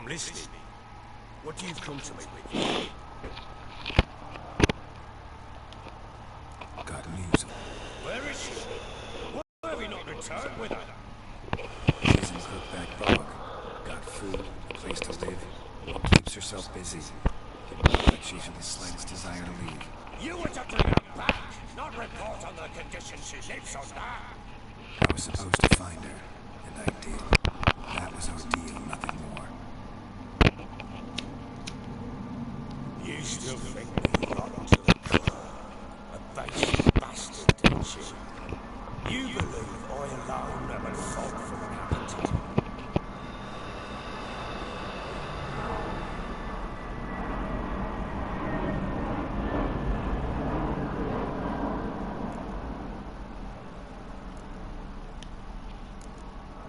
I'm listening. What do you come to me with? Got news. Where is she? Why have we not returned with her? She's in Crookback Bog. Got food, a place to live, and keeps herself busy. Didn't look like she had the slightest desire to leave. You were to bring her back, not report on the conditions she lives under. I was supposed to find her, and I did. That was our deal, nothing more. You still think me rotten to the core? A base bastard, don't you? You believe I alone am at fault for what happened to you?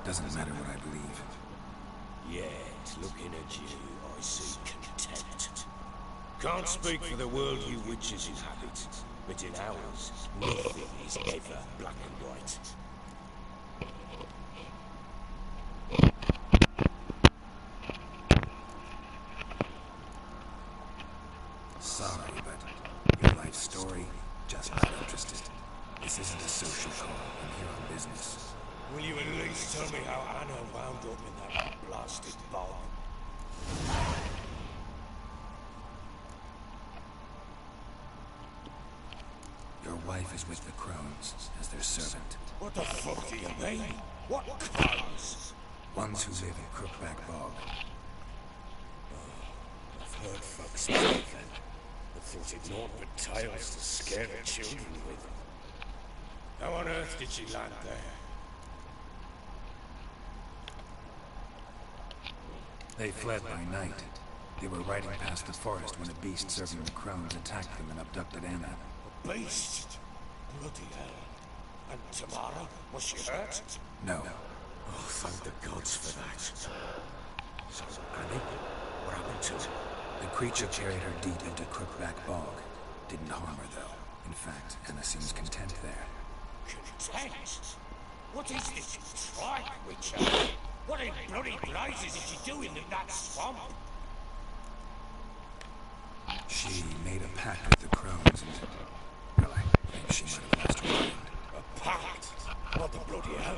Doesn't matter what I believe. Yet, looking at you, I see contempt. Can't speak for the world you witches inhabit, but in ours, nothing is ever black and white. Sorry, but your life story, just not interested. This isn't a social call. I'm here on business. Will you at least tell me how Anna wound up in that blasted bog? Your wife is with the crones as their servant. What the fuck do you mean? What crones? Ones who live in Crookback Bog. I've heard folks speak then, but thought it naught but tales to scare the children with. How on earth did she land there? They fled by night. They were riding past the forest when a beast serving the crones attacked them and abducted Anna. A beast? Bloody hell. And Tamara? Was she hurt? No. Oh, thank the gods for that. So, Annie? What happened to her? The creature carried her deep into Crookback Bog. Didn't harm her, though. In fact, Anna seems content there. Content? What is this trike, Witcher? What in bloody blazes is she doing in that swamp? She made a pact with the crones and... well, I think she might have lost her mind. A pact? What the bloody hell?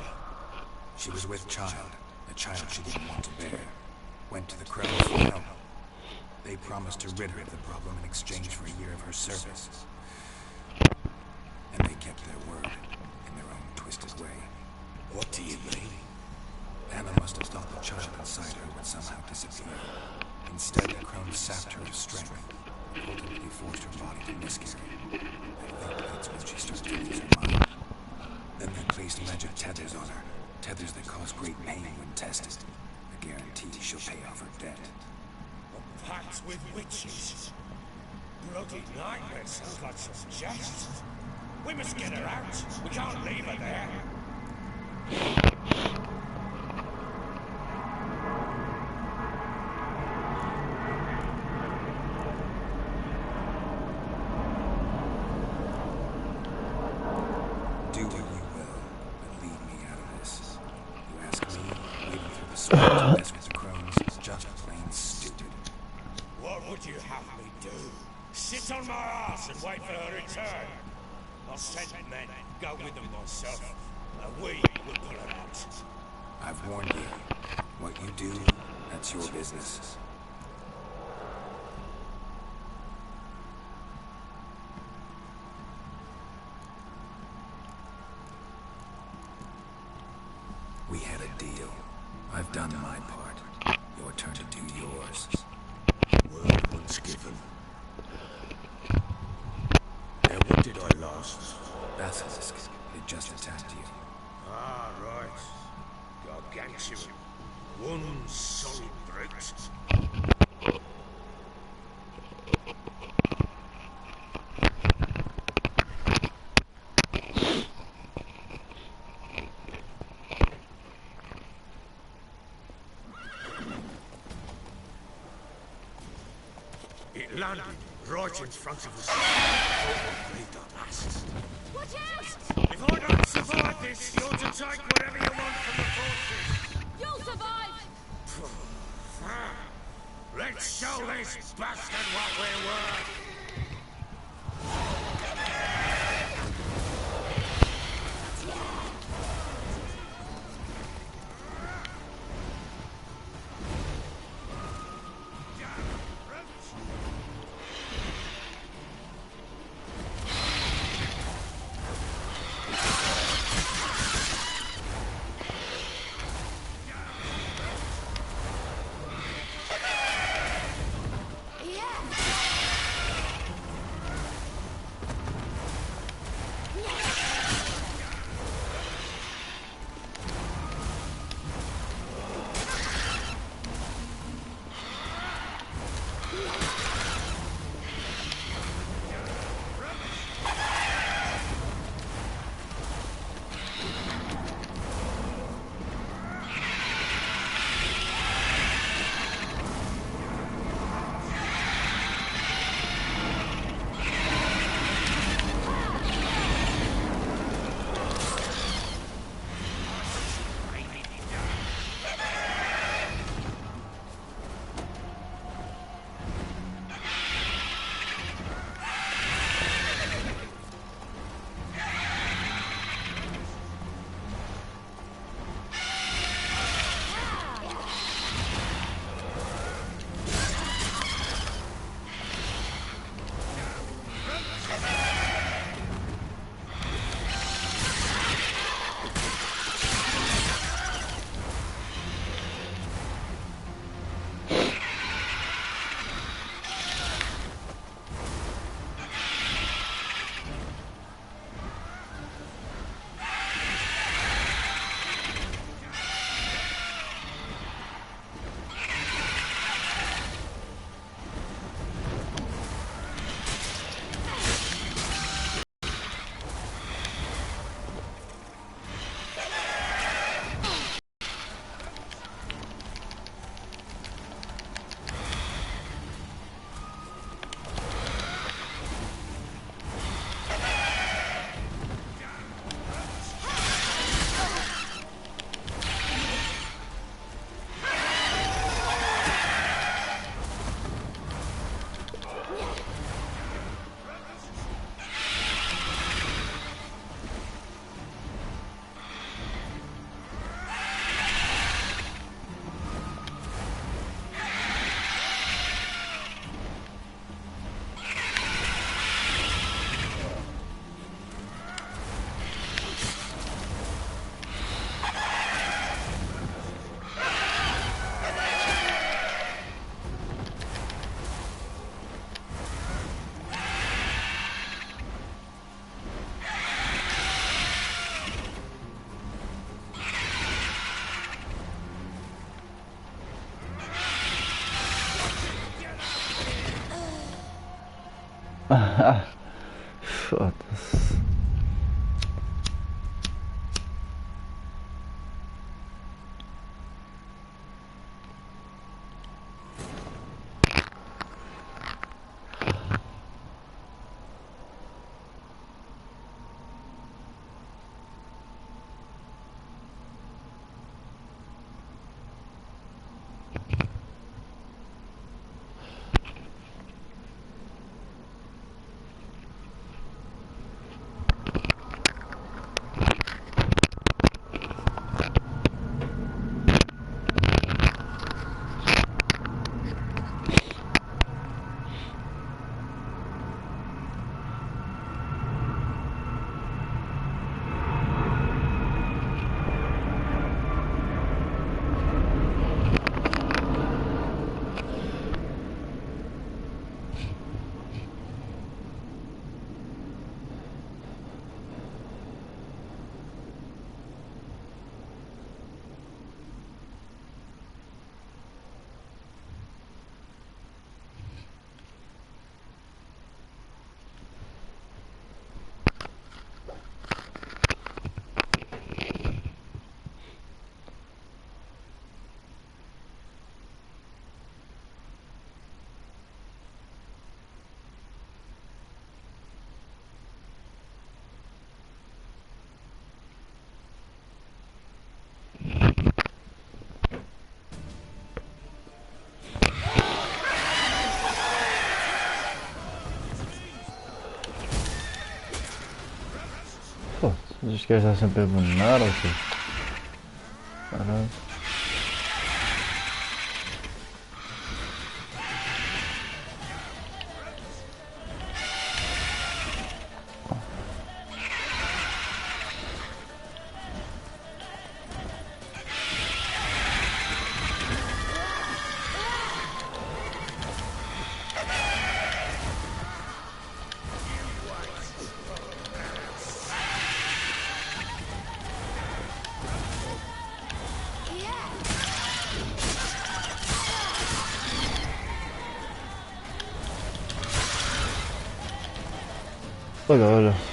She was with child, a child she didn't want to bear. Went to the crones for help. They promised to rid her of the problem in exchange for a year of her service. And they kept their word, in their own twisted way. What do you mean? Anna must have thought the child inside her would somehow disappear. Instead, the crones sapped her of strength, and ultimately forced her body to miscarry. I think that's when she started to lose her mind. Then they placed magic tethers on her, tethers that cause great pain when tested. A guarantee she'll pay off her debt. A pact with witches? Bloody nightmare, sounds like some jest. We must get her out. We can't leave her there. Do what you will, but leave me out of this. You ask me, wading through the swamp to mess with the crones is just plain stupid. What would you have me do? Sit on my ass and wait for her return? I'll send men, go with them myself, and we will pull her out. I've warned you. What you do, that's your business. We had a deal. I've done my part. Your turn to do yours. Word once given. Now what did I last? Basilisk. They just attacked you. Ah, right. Gargantuan. One solid brick. It landed right in front of us. Leave the last. Watch out! If I don't survive this, you're to take whatever you want from the fortress. You'll survive! Ah, Let's show this bastard what we're worth! Foda-se. A gente quer estar sempre vulnerável, ou quê? Caralho. Olha, olha.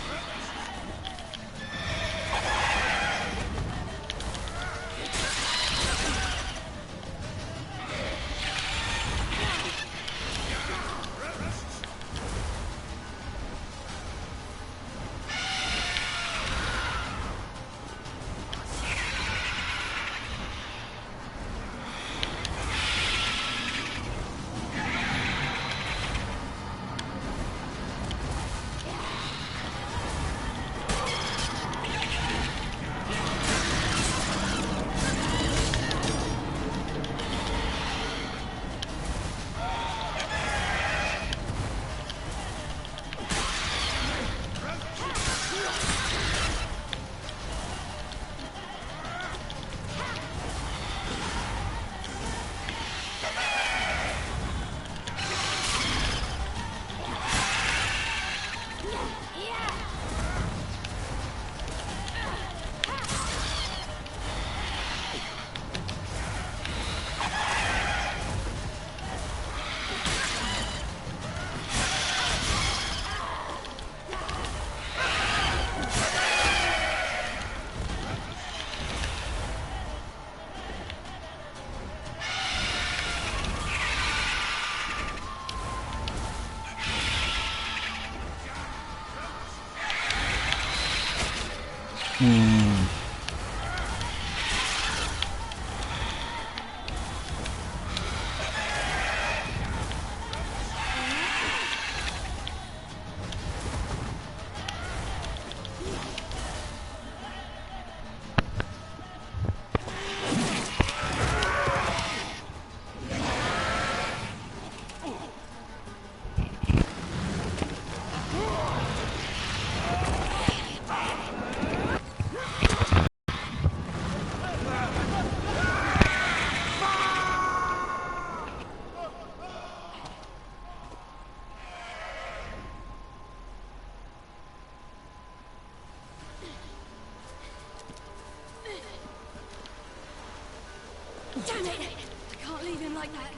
Damn it! I can't leave him like that.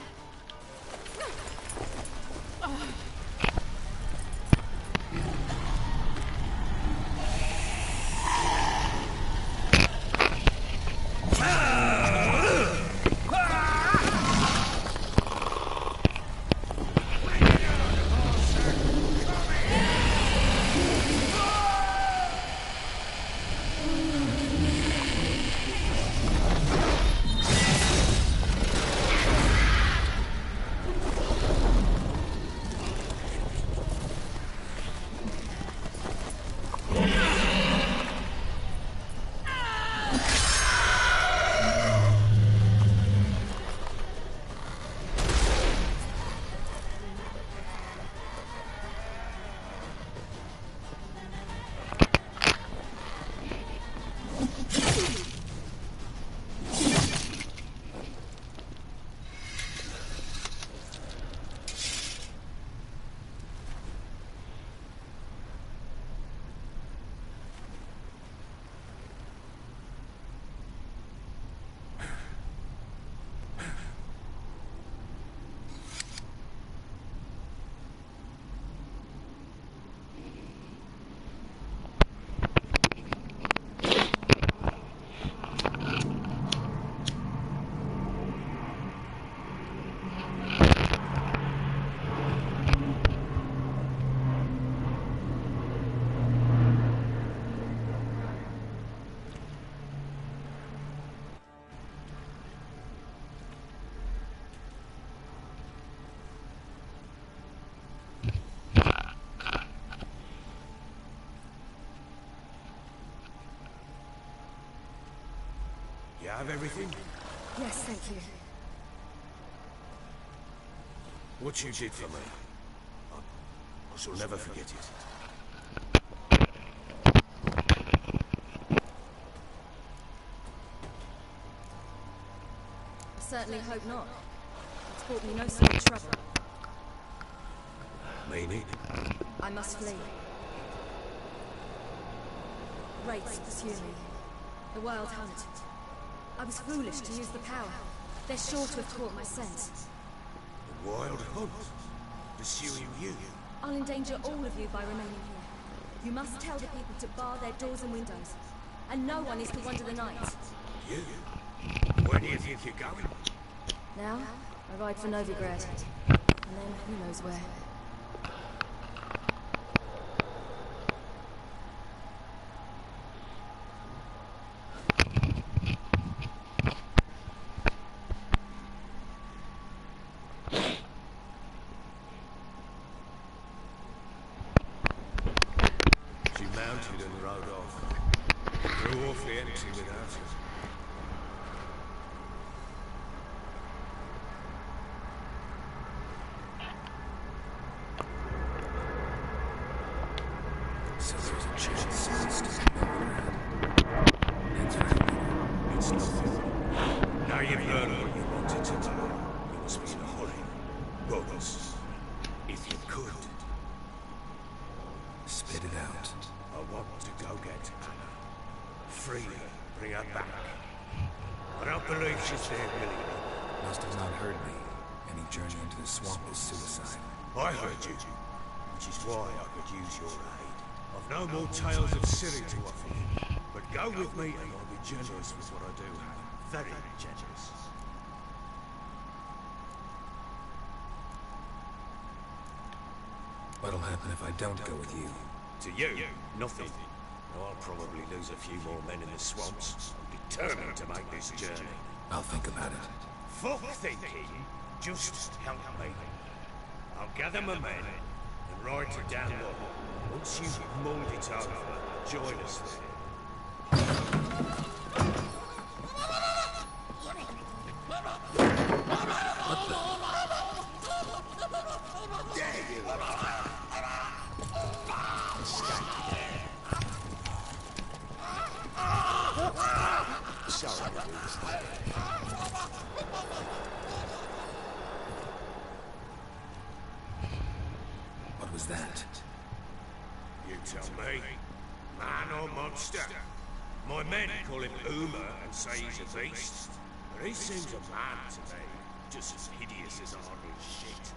You have everything? Yes, thank you. What you did for me, I shall never forget it. I certainly hope not. It's brought me no small trouble. Meaning? I must flee. Wraiths pursue me. The wild hunt. I was foolish to use the power. They're sure to have caught my scent. The wild hunt? Pursuing you? I'll endanger all of you by remaining here. You must tell the people to bar their doors and windows. And no one is to wander the night. You? Where do you think you're going? Now, I ride for Novigrad. And then, who knows where. She mounted and rode off. Grew awfully empty without it. So there's a chance someone's still in Novigrad. It's right. It's nothing. Now you've learned what you wanted to know. You must be in a hurry. Brothers, if you could. Spit it out. I want to go get Anna. Free her, bring her back. I don't believe she's there willingly. Must have not heard me. Any journey into the swamp is suicide. I heard you, which is why I could use your aid. I've no more tales of Ciri to offer you, but go with me and I'll be generous with what I do have. Very generous. What'll happen if I don't go with you? To you, nothing. I'll probably lose a few more men in the swamps. I'm determined to make this journey. I'll think about it. Fuck thinking. Just help me. I'll gather my men and ride to down low. Once you've mulled it over, join us there. There you are. Sorry, What was that? you tell me. Man or monster? My men call him Uma and say he's a beast. But he seems a man to me. Just as hideous as Arnold's shit.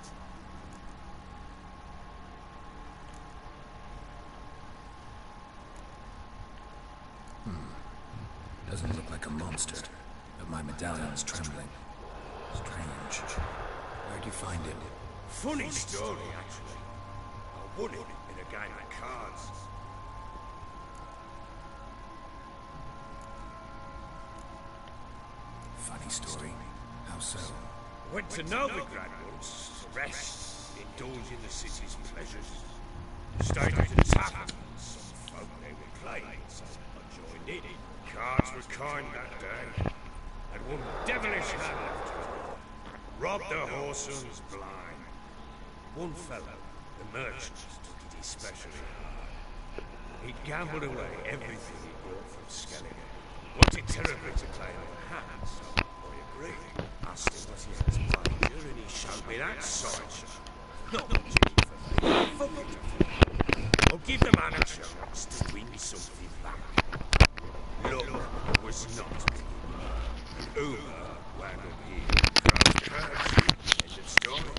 Doesn't look like a monster, but my medallion's trembling. Strange. Where'd you find it? Funny story, actually. I won it in a game of cards. Funny story. How so? Went to Novigrad once to rest, indulge in the city's pleasures. Stayed at the tavern. Some folk they were playing, so I joined in. Cards were kind that day. Had one devilish hand left with me. Robbed the horses blind. One fellow, the merchant, took it especially hard. He gambled away everything he brought from Skellige. Wanted terribly to play on hand, so I agreed. Asked him what he had to play here, and he showed me that sideshow. Not much in it for me. Fuck it. I'll give the man a chance to win something back. Luck was not me. Uma wound up here. Crown's curse. End of story.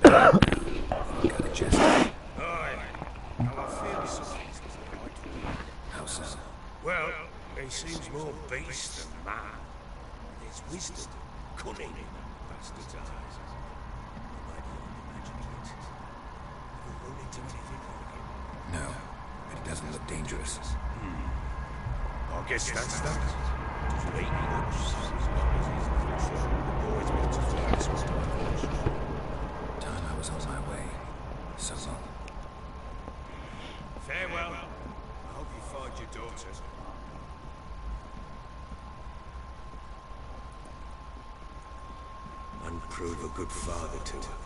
Got a chest. Aye. How I feel something's not right with him. How so? Well, he seems more beast than man. There's wisdom, cunning, bastard's eyes. Maybe I'm imagining it. Ever run into anything like it? No, but it doesn't look dangerous. I guess that's that. Doesn't eat much. As long as he's not sure the boys want to fly. Time I was on my way. So long. Farewell. I hope you find your daughter. And prove a good father to her.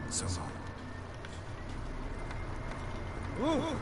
So long. Ooh.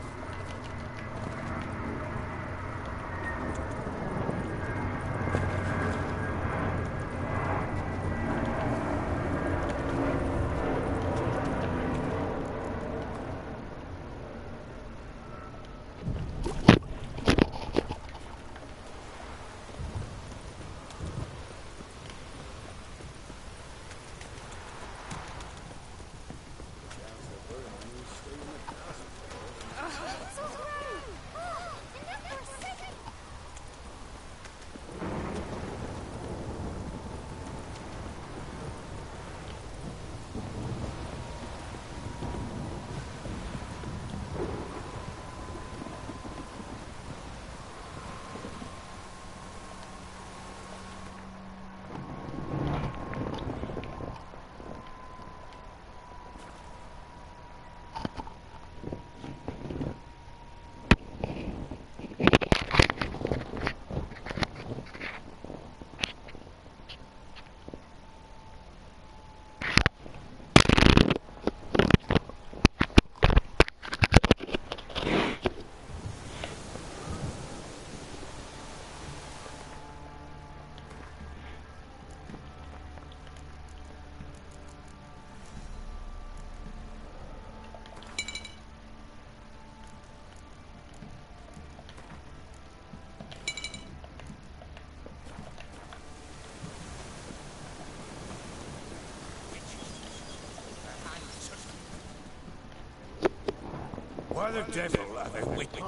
Why the devil are they with me?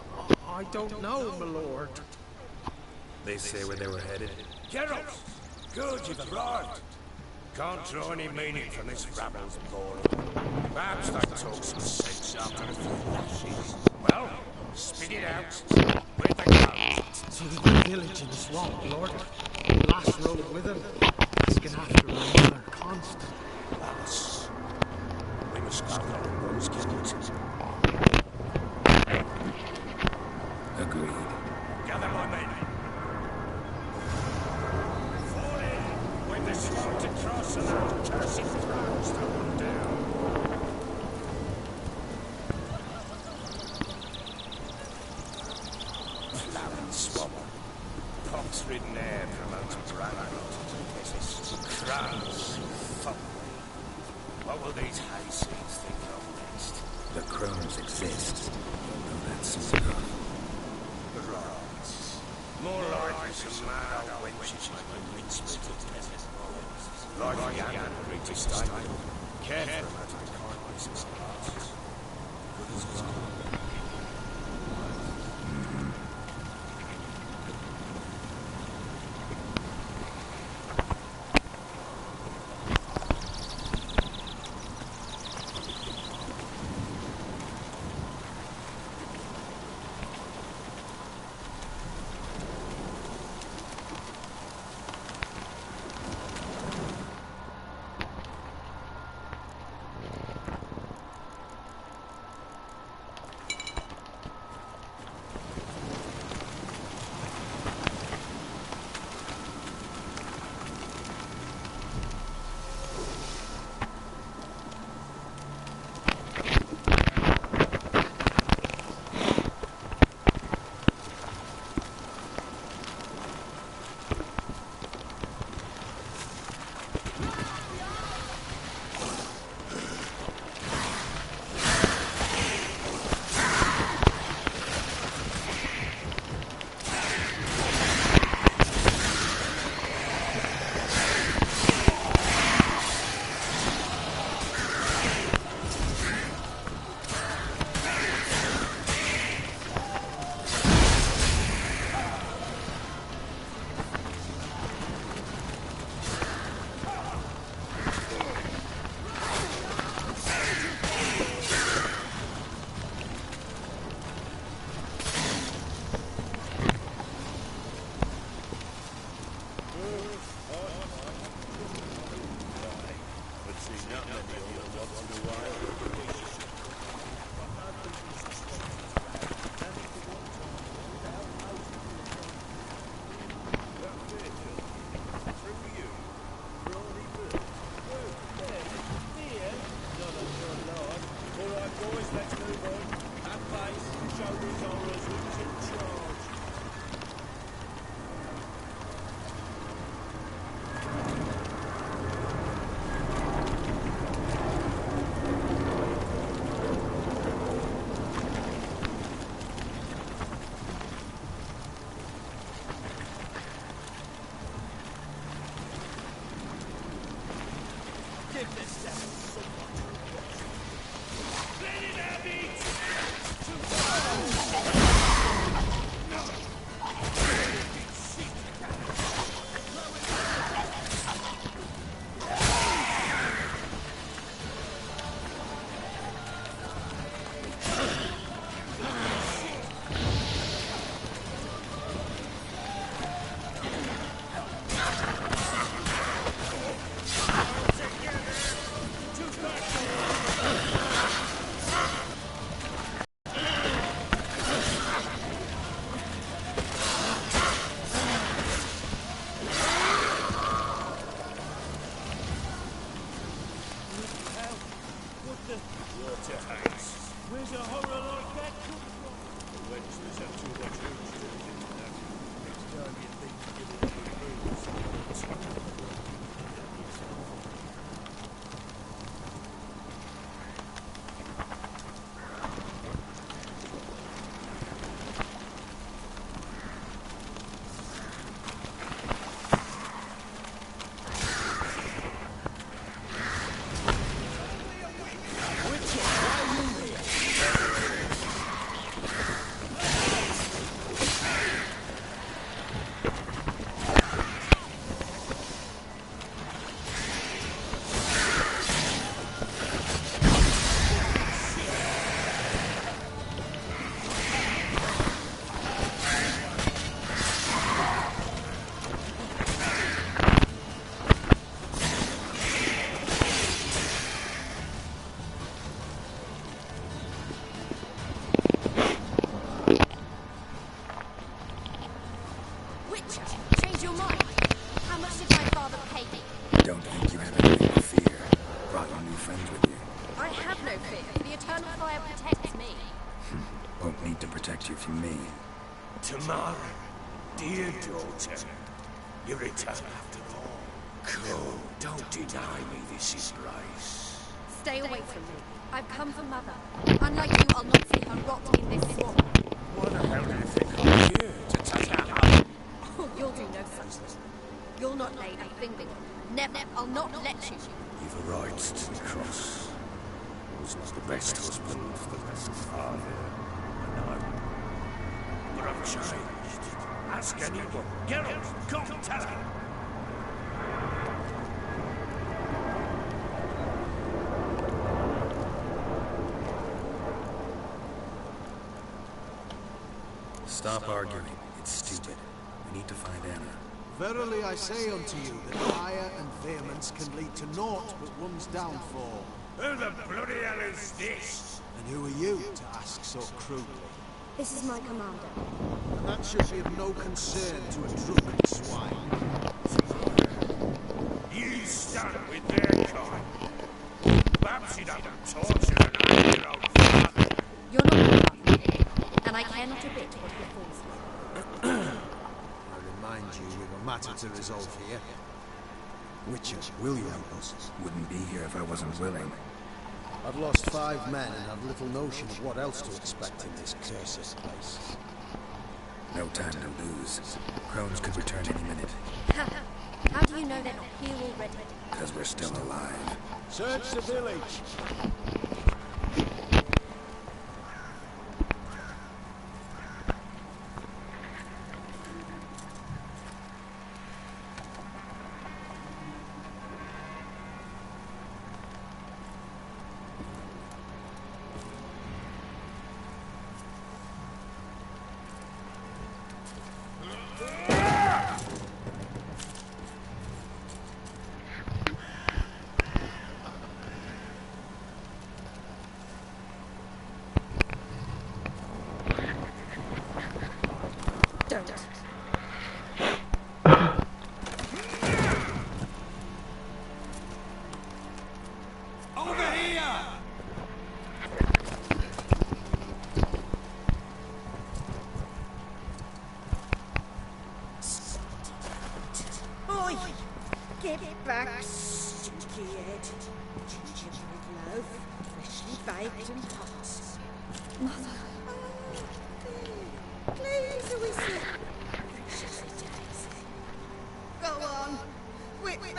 I don't know, my lord. They say where they were headed? Geralt! Good, you've arrived. Can't draw any meaning from this rabble's ball. Perhaps they talk some sense after a few lashes. Well, spit it out. Where'd they go? To the village in the swamp, lord. Last rode with him, asking after my mother constant. Lass. We must go on Rose Kent. Agreed. Gather my men. Fall in when the swamp to cross and our cursed thrones to run down. Flowering swamp. Pox-ridden air promotes braggarot to peasants. Crowds, fuck. What will these hayseeds think of next? The crones exist. You'll know that soon enough. Right. More likely some mad old wenches make a mincemeat of peasant boys. Like the young British statement. Careful about the kindness of our hearts. Good as gold. change your mind? How much did my father pay me? Don't think you have anything to fear. Brought your new friends with you. I have no fear. The eternal fire protects me. Won't need to protect you from me. Tamara, dear daughter, you return after all. Come, don't deny me this embrace. Stay away from me. I've come for Mother. Unlike you, I'll not see her rot in this swamp. What the hell do you think I'm here to touch our home? Oh, you'll do no such thing. You'll not lay a finger. Never. I'll not let you. You've a right to the cross. I was not the best husband, the best father, I know. But I've changed. Ask anyone. Geralt, come tell her. Stop arguing. It's stupid. We need to find Anna. Verily I say unto you that fire and vehemence can lead to naught but one's downfall. Who the bloody hell is this? And who are you to ask so crudely? This is my commander. And that should be of no concern to a drunken swine. You stand with their kind. Perhaps you'd have to torture and hang your own father. You're not my father, and I care not a bit what befalls me. I remind you we've a matter to resolve here. Witcher, will you help us? Wouldn't be here if I wasn't willing. I've lost 5 men and have little notion of what else to expect in this cursed place. No time to lose. Crones could return any minute. How do you know they're not here already? Because we're still alive. Search the village! Get back, stinky head. Gingerbread loaf, freshly baked and hot. Mother. Please, Louisa. Precious days. Go on, whip me.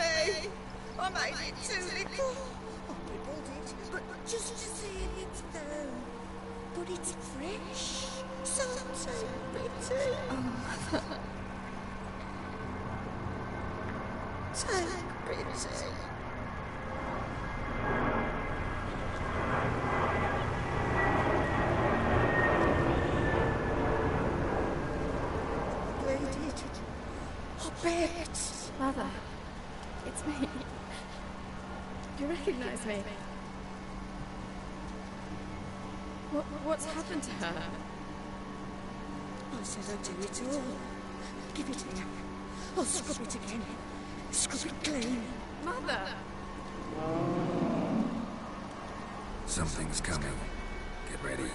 I made it too little. I nibbled it, but just to see if it's firm. But it's fresh, so pretty. Oh, Mother. So pretty. Bleeded. I begged. Mother. It's me. You recognize me? What's happened to her? I said I'd do it all. Give it here. I'll scrub it again. Scrub it clean. Mother! Something's coming. Get ready.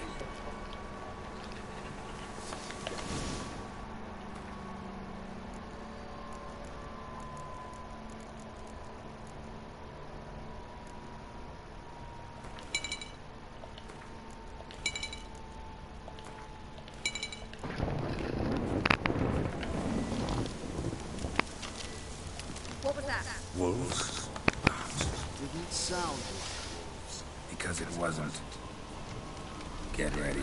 What was that? Wolves? Didn't sound like Because it wasn't. Get ready.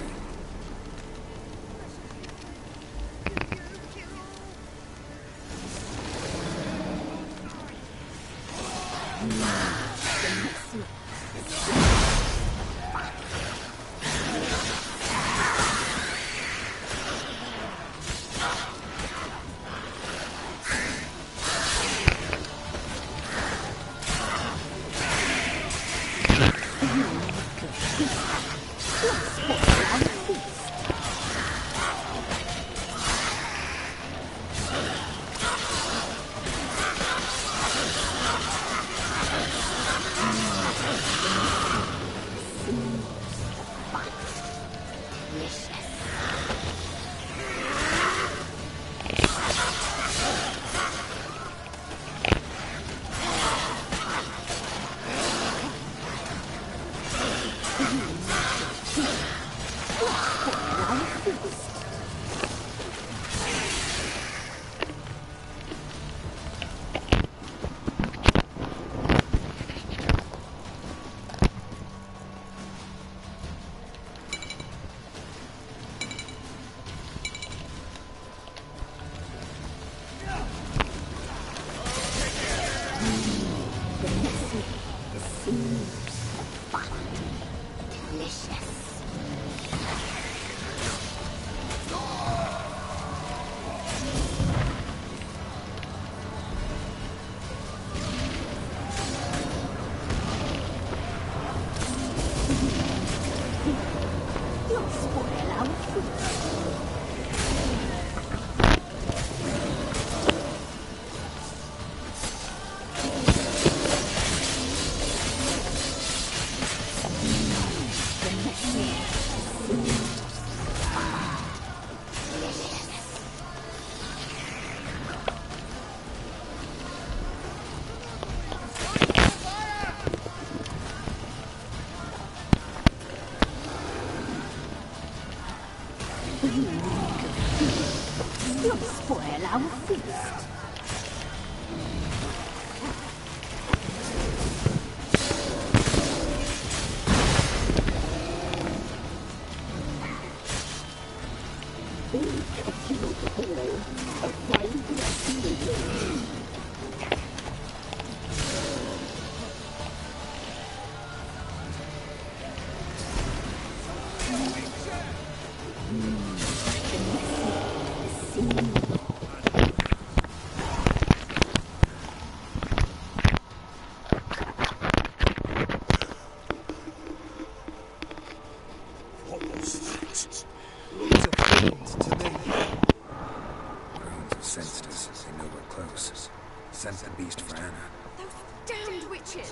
Sent the beast for Anna. Those damned witches!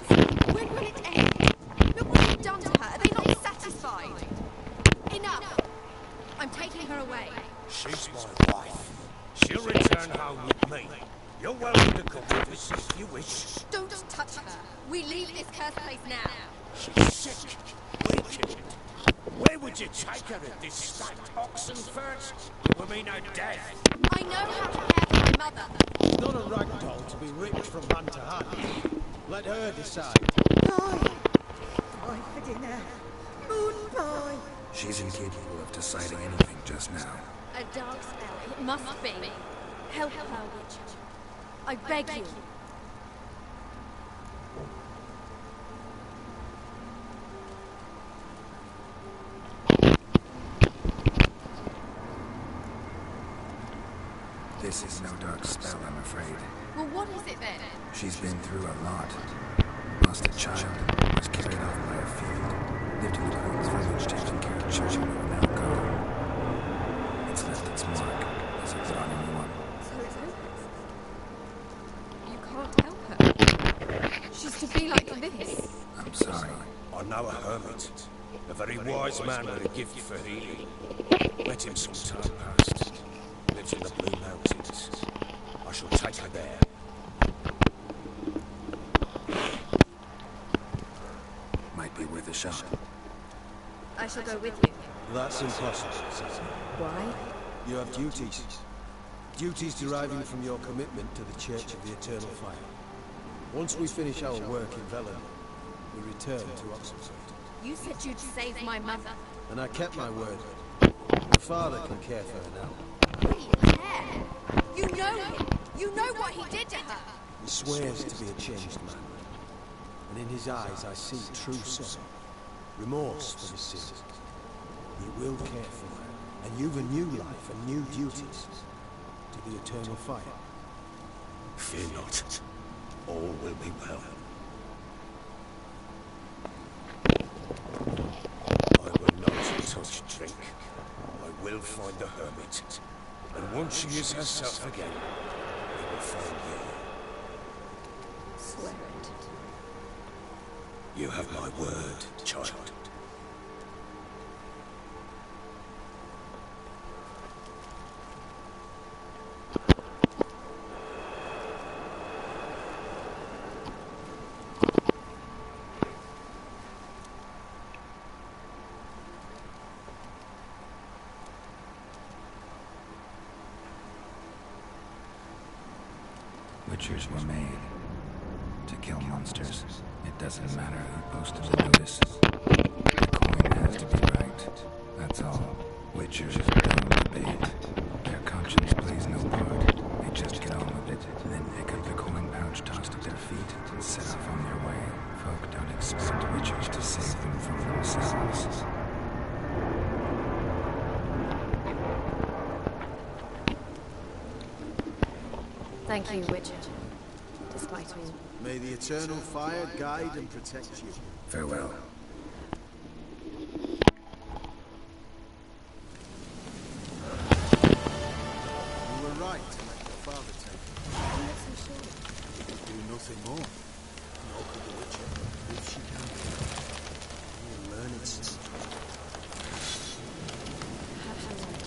When will it end? Look what you've done to her. Are they not satisfied? Enough! I'm taking her away. She's my wife. She'll return home with me. You're welcome to come with us if you wish. Don't touch her. We leave this cursed place now. She's sick, wicked. Where would you take her at this stacked oxen first? It would mean her death. I know how to care for my mother. It's not a ragdoll to be ripped from hand to hand. Let her decide. Pie! Pie for dinner. Moon pie! She's incapable of deciding anything just now. A dark spell. It must be. Help her, witch. I beg you. This is no dark spell, I'm afraid. Well, what is it then? She's been through a lot. Lost a child, was carried off by a field, lived in the Queen's village taking care of children who are now gone. It's left its mark, as it's on anyone. So it's hopeless. You can't help her. She's to be like this. I'm sorry. I know a hermit. A very wise man with a gift for healing. Met him some time past. Lives in the Blue Mountains. I shall take her there. Might be worth a shot. I shall go with you. That's impossible, Cecil. Why? You have duties. Duties deriving from your commitment to the Church of the Eternal Fire. Once we finish our work in Velen, we return to Oxford. You said you'd save my mother. And I kept my word. Your father can care for her now. Care? You know him. You know what he did to her. He swears to be a changed man. And in his eyes I see true sorrow. Remorse for his sins. He will care for her. And you've a new life and new duties. To the Eternal Fire. Fear not. All will be well. I will not touch drink. I will find the hermit. And once she is herself again, I will find you. Swear it. You have my word, child. Witchers were made to kill monsters. It doesn't matter who posted the notice. The coin has to be right. That's all. Witchers don't debate. Their conscience plays no part. They just get on with it, and then pick up the coin pouch tossed at their feet Thank you, Witcher. Despite all. May the eternal fire guide and protect you. Farewell. You were right to let your father take it. I'm not so sure. He could do nothing more. Nor could the Witcher, if she can. You will learn it soon. Perhaps I won't.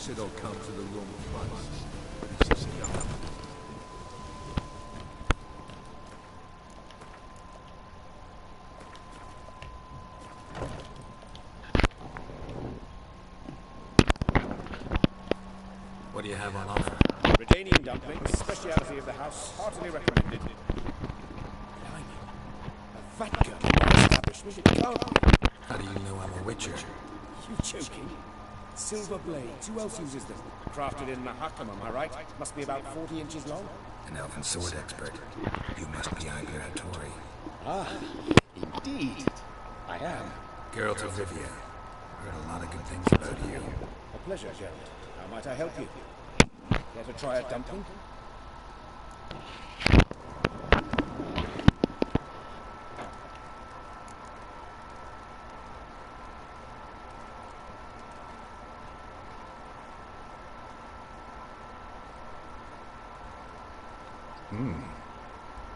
guess it all come to the wrong place. This is enough. What do you have on offer? Redanian dumplings, speciality of the house, heartily recommended. Blimey. A fat girl in my establishment, it can't be. How do you know I'm a witcher? You joking? Silver blades, who else uses them? Crafted in Mahakam, am I right? Must be about 40 inches long. An elven sword expert. You must be Iberatori. Ah, indeed. I am. Geralt of Rivia. Heard a lot of good things about you. A pleasure, Geralt. How might I help you? Care to try a dumpling?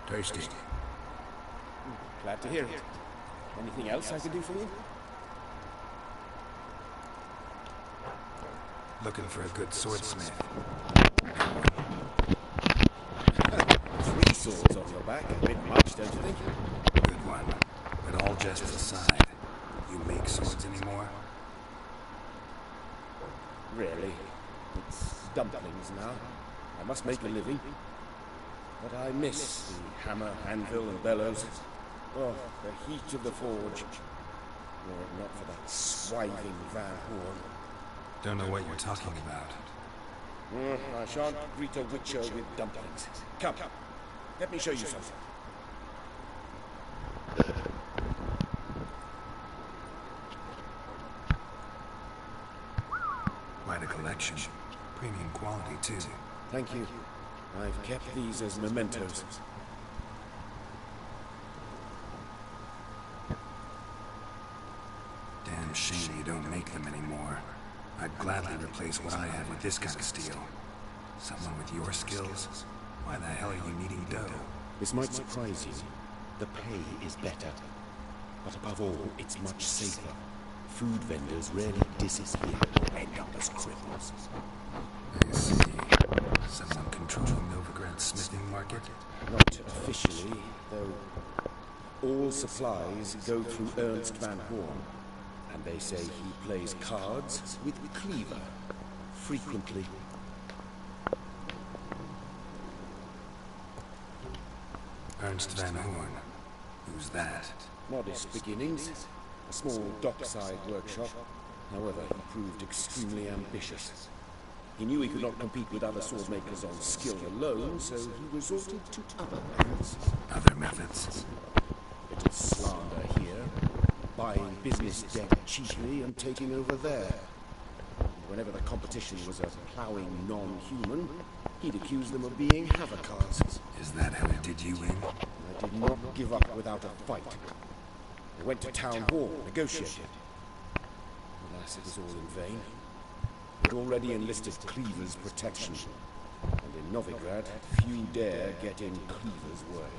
Tasty. Glad to hear it. Anything else I can do for you? Looking for a good swordsmith. 3 swords on your back. A bit much, don't you think? Good one. But all jests aside, you make swords anymore? Really? It's dumplings now. I must make a living. But I miss the hammer, anvil, and bellows. Oh, the heat of the forge. Were it not for that swiving Van Horn. Don't know what you're talking about. I shan't greet a witcher with dumplings. Come, let me show you something. Quite a collection. Premium quality, too. Thank you. I've kept these as mementos. Damn shame you don't make them anymore. I'd gladly replace what I have with this kind of steel. Someone with your skills? Why the hell are you needing dough? This might surprise you. The pay is better. But above all, it's much safer. Food vendors rarely disappear or end up as criminals. I see. Someone controlling Novigrad's smithing market? Not officially, though all supplies go through Ernst Van Horn. And they say he plays cards with Cleaver. Frequently. Ernst Van Horn. Who's that? Modest beginnings. A small dockside workshop. However, he proved extremely ambitious. He knew he could not compete with other sword makers on skill alone, so he resorted to other methods. Other methods? Bit of slander here. Buying business debt cheaply and taking over there. Whenever the competition was a ploughing non-human, he'd accuse them of being havocards. Is that how he did you in? I did not give up without a fight. I went to town hall, negotiated. Alas, it was all in vain. We'd already enlisted Cleaver's protection. And in Novigrad, few dare get in Cleaver's way.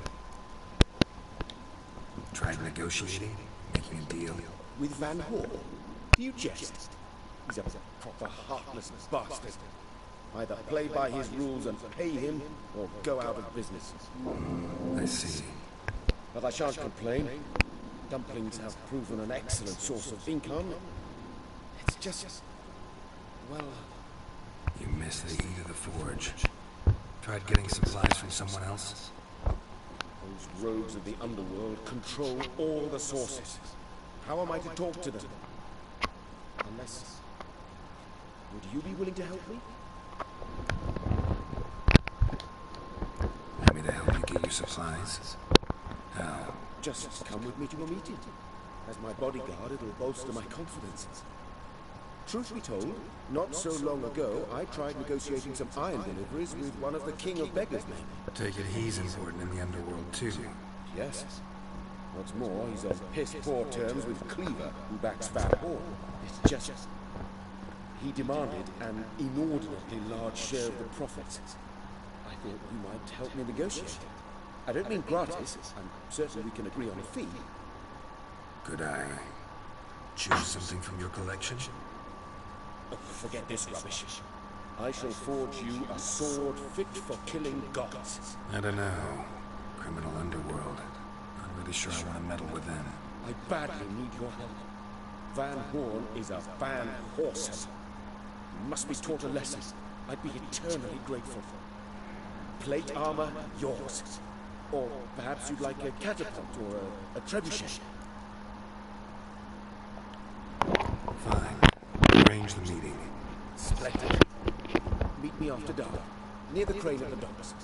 Tried negotiating? Making a deal? With Van Horn? Do you jest? He's a proper heartless bastard. Either play by his rules and pay him, or go out of business. I see. But I shan't complain. Dumplings have proven an excellent source of income. It's just... well... You missed the heat of the forge. Tried getting supplies from someone else? Those rogues of the underworld control all the sources. How am I to talk to them? Unless... would you be willing to help me? Want me to help you get your supplies? How? Just come with me to a meeting. As my bodyguard, it'll bolster my confidence. Truth be told, not so long ago, I tried negotiating some iron deliveries with one of the King of Beggars' men. Take it he's important in the underworld, too. Yes. What's more, he's on piss-poor terms with Cleaver, who backs Van Horn. It's just... he demanded an inordinately large share of the profits. I thought you might help me negotiate. I don't mean gratis. I'm certain we can agree on a fee. Could I choose something from your collection? Oh, forget this rubbish. I shall forge you a sword fit for killing gods. I don't know. Criminal underworld. Not really sure I want to meddle with them. I badly need your help. Van Horn is a Van Horsen. You must be taught a lesson. I'd be eternally grateful. Plate armor, yours. Or perhaps you'd like a catapult or a trebuchet. Fine. Arrange the meeting. Splendid. Meet me after dark, near the crane at the docks.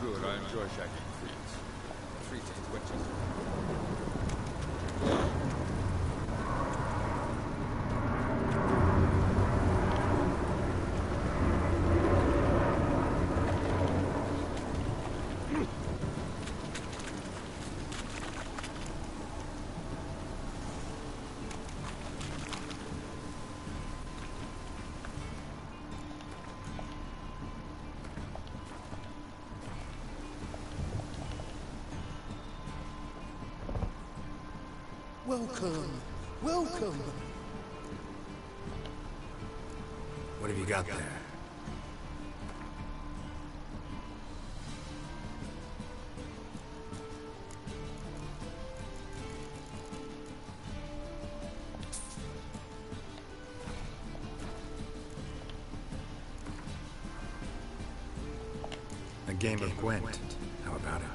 Good, I enjoy shagging freaks. Treating witches. Welcome. Welcome. What have you got there? A game of Gwent. How about it?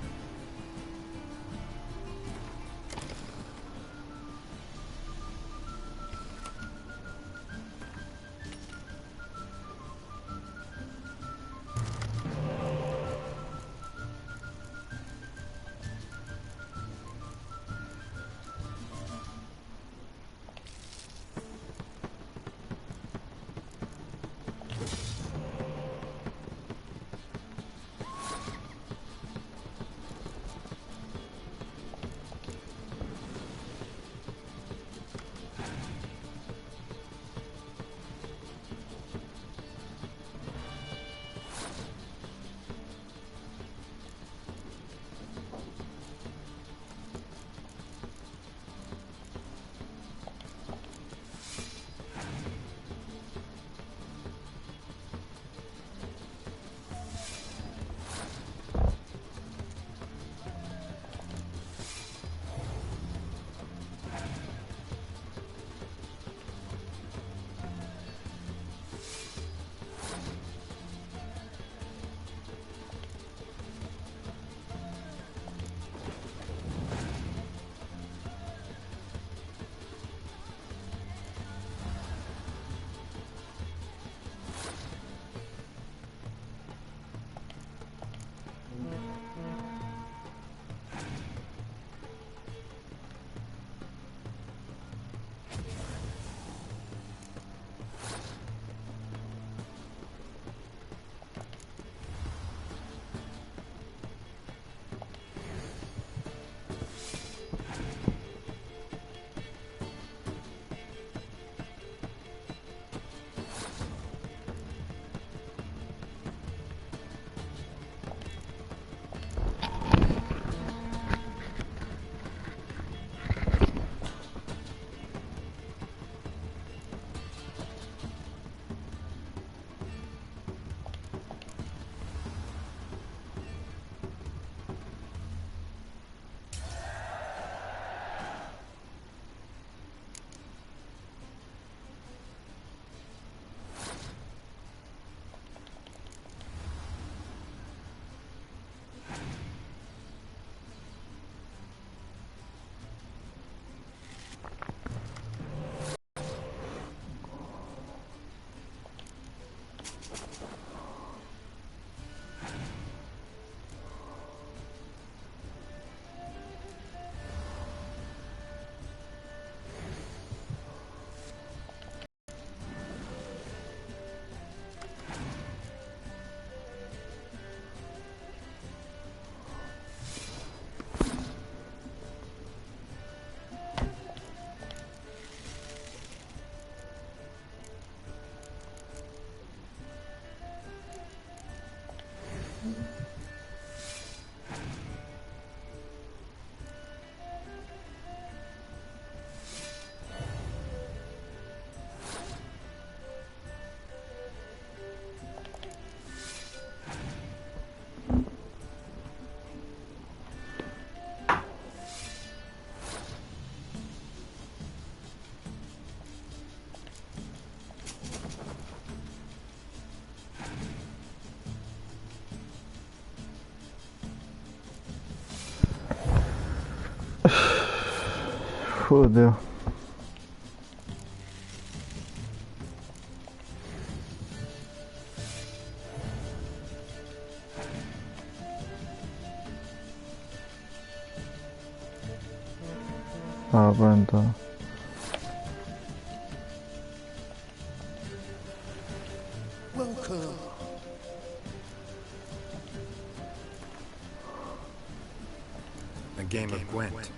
Fudeu. Ah, pronto. Welcome. A game of Gwent.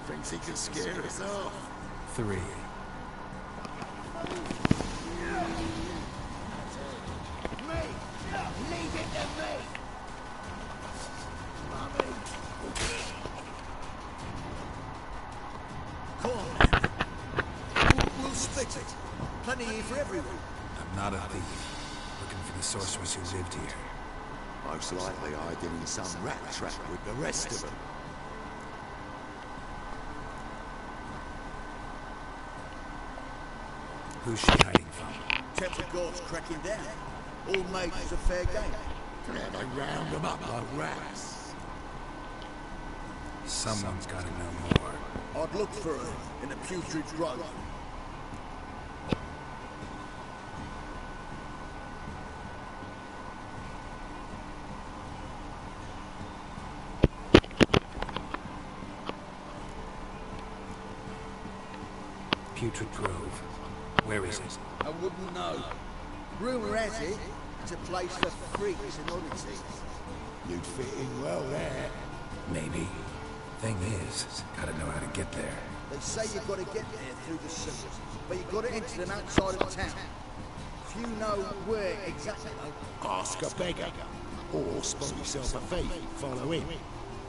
Thinks he can scare us off. 3. Come on. We'll split it. Plenty here for everyone. I'm not a thief. Looking for the sorceress who lived here. Most likely hiding in some rat trap with the rest of them. Who's she hiding from? Temple God's cracking down. All mages are fair game. Yeah, they round them up like rats. Someone's gotta know more. I'd look for her in the putrid grove. Putrid Grove. Where is it? I wouldn't know. Rumour has it, it's a place for freaks and oddities. You'd fit in well there. Maybe. Thing is, gotta know how to get there. They say you've got to get there through the sewers, but you've got to enter them outside of town. If you know where exactly, though. Ask a beggar. Or spot yourself a thief. Follow him.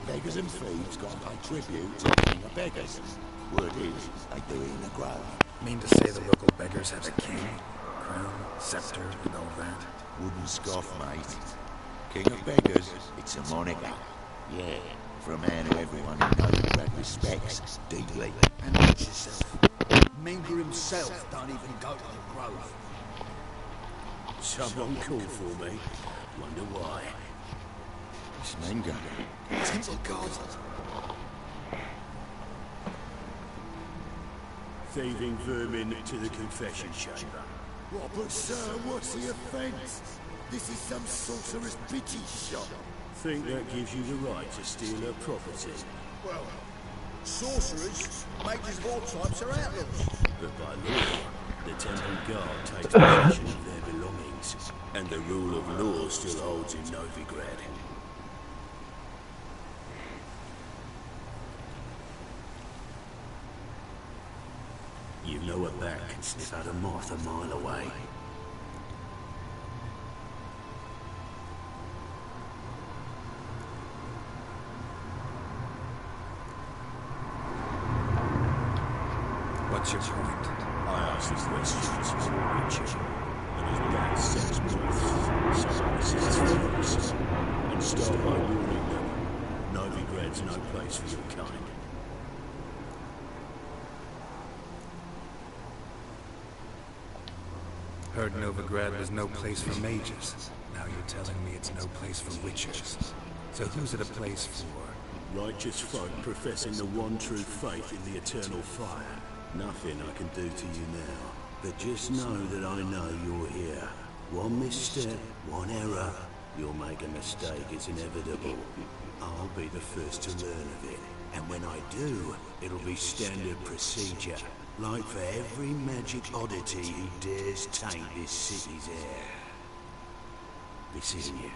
Beggars and thieves got to pay tribute to the king of beggars. Word is, they do it in the grove. Mean to say the local beggars have a king, crown, scepter, and all that? Wouldn't scoff, mate. King of beggars, it's a moniker. Yeah, for a man who everyone in Novigrad respects deeply. And watch yourself. Minga himself don't even go to the grove. Someone called for me. Wonder why. It's Minga. Temple God. Thieving vermin to the confession chamber. What, but sir, what's the offence? This is some sorcerer's bitchy shop. Think that gives you the right to steal her property. Well, sorcerers, mages of all types are outlaws. But by law, the Temple Guard takes possession of their belongings, and the rule of law still holds in Novigrad. You know a bat can sniff out a moth a mile away. What's your point? I asked these questions as a witcher, and his bat sends moths, so I sends frogs, and start by warning them. Novigrad's no place for your kind. Heard Novigrad was no place for mages. Now you're telling me it's no place for witchers. So who's it a place for? Righteous folk professing the one true faith in the eternal fire. Nothing I can do to you now, but just know that I know you're here. One misstep, one error, you'll make a mistake, it's inevitable. I'll be the first to learn of it, and when I do, it'll be standard procedure. Like for every magic oddity who dares taint this city's air. This isn't you.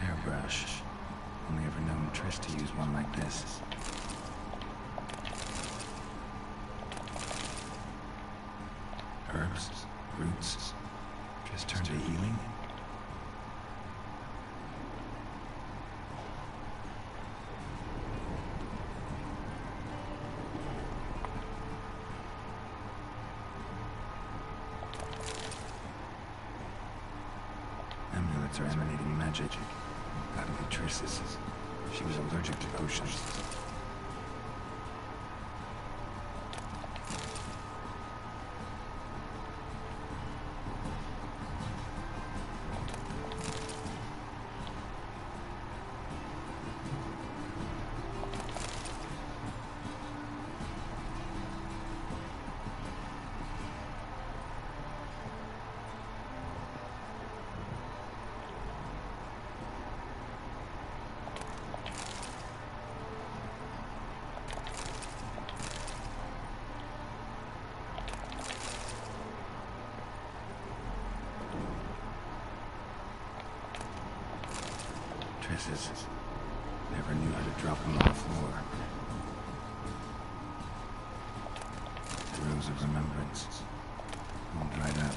Airbrush. Only ever known Trish to use one like this. Herbs, roots, just turn to healing. Amulets are emanating magic. Gotta be Triss's. She was allergic to potions. corpses. Never knew how to drop them on the floor. The rose of remembrance. All dried out.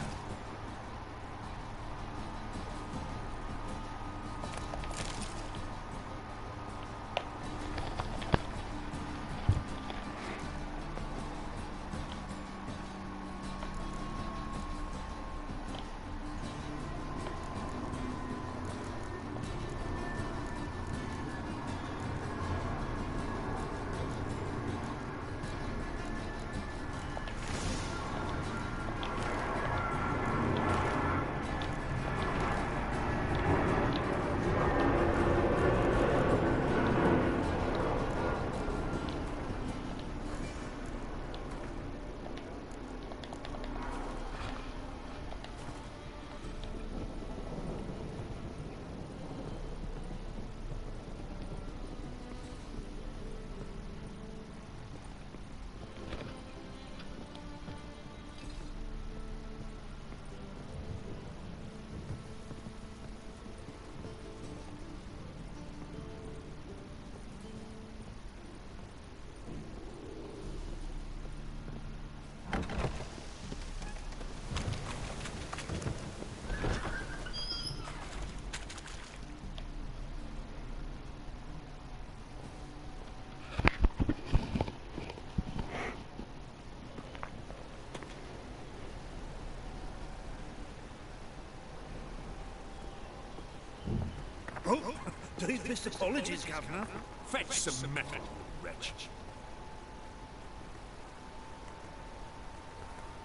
Oh, deepest apologies, Governor. Fetch some metal, wretch.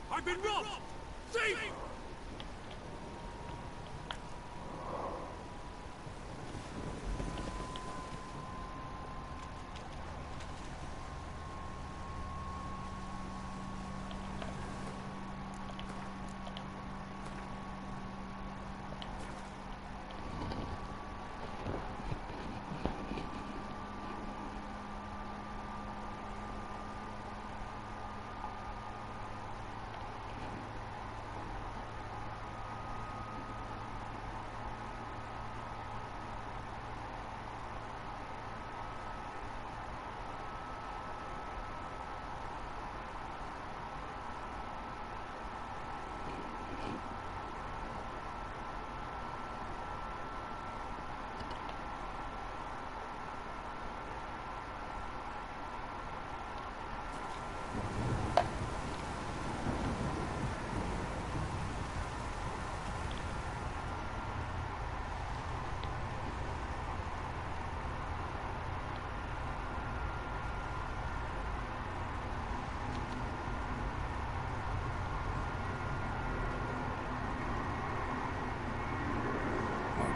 I've been robbed! Thief!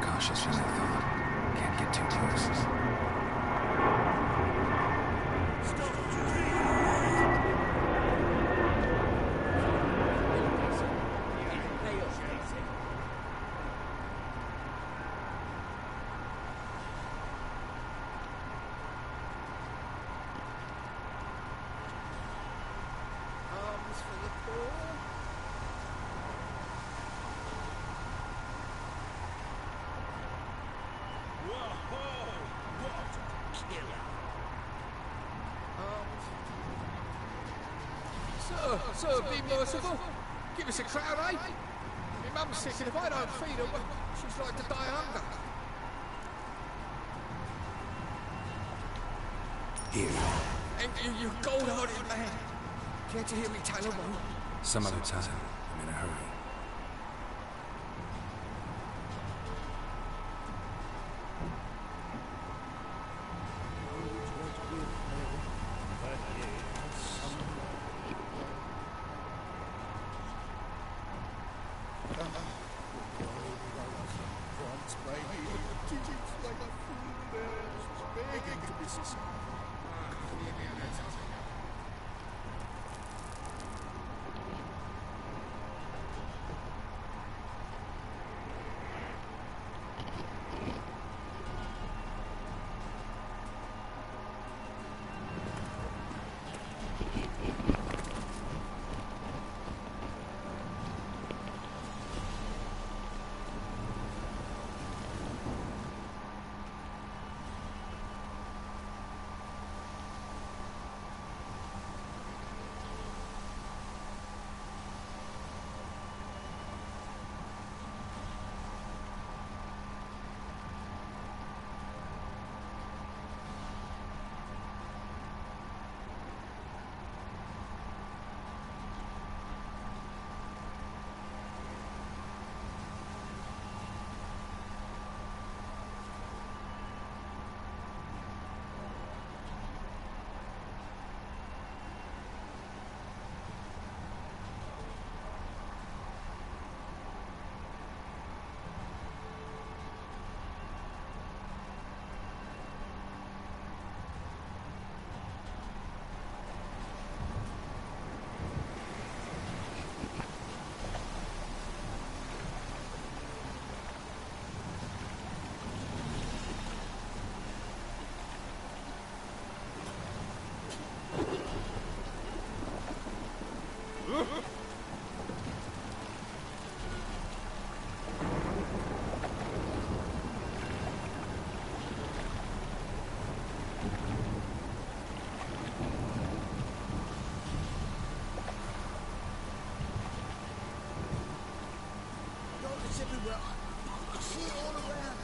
Cautious than I thought. Can't get too close. Arms for the poor. Sir, be merciful. Give us a crown, eh? My mum's sick, and if I don't feed her, well, she's like to die of hunger. Here. Thank you, you gold-hearted man. Care to hear me tell a one? Some other time. I'm in a hurry. It's everywhere. I see it all around.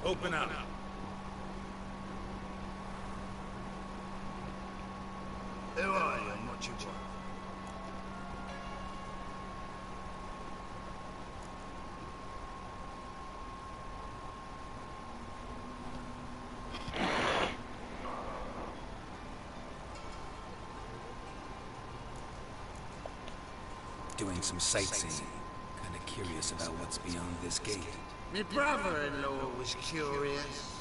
Open up. Who are you and what you want? Doing some sightseeing. Kinda curious about what's beyond this gate. My brother-in-law was curious.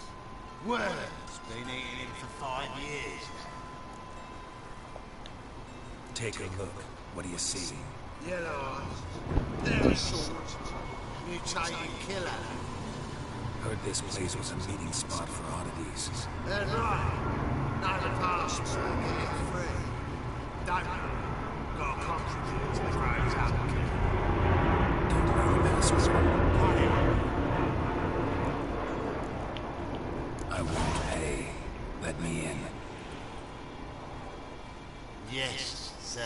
Worm's been eating him for 5 years. Take a look. What do you see? Yellow eyes. Very short. Mutated killer. Heard this place was a meeting spot for oddities. That's right. No password, get it free. Don't know. Gotta contribute to the Crows Outlook. Don't know the password. I won't pay. Let me in. Yes, sir.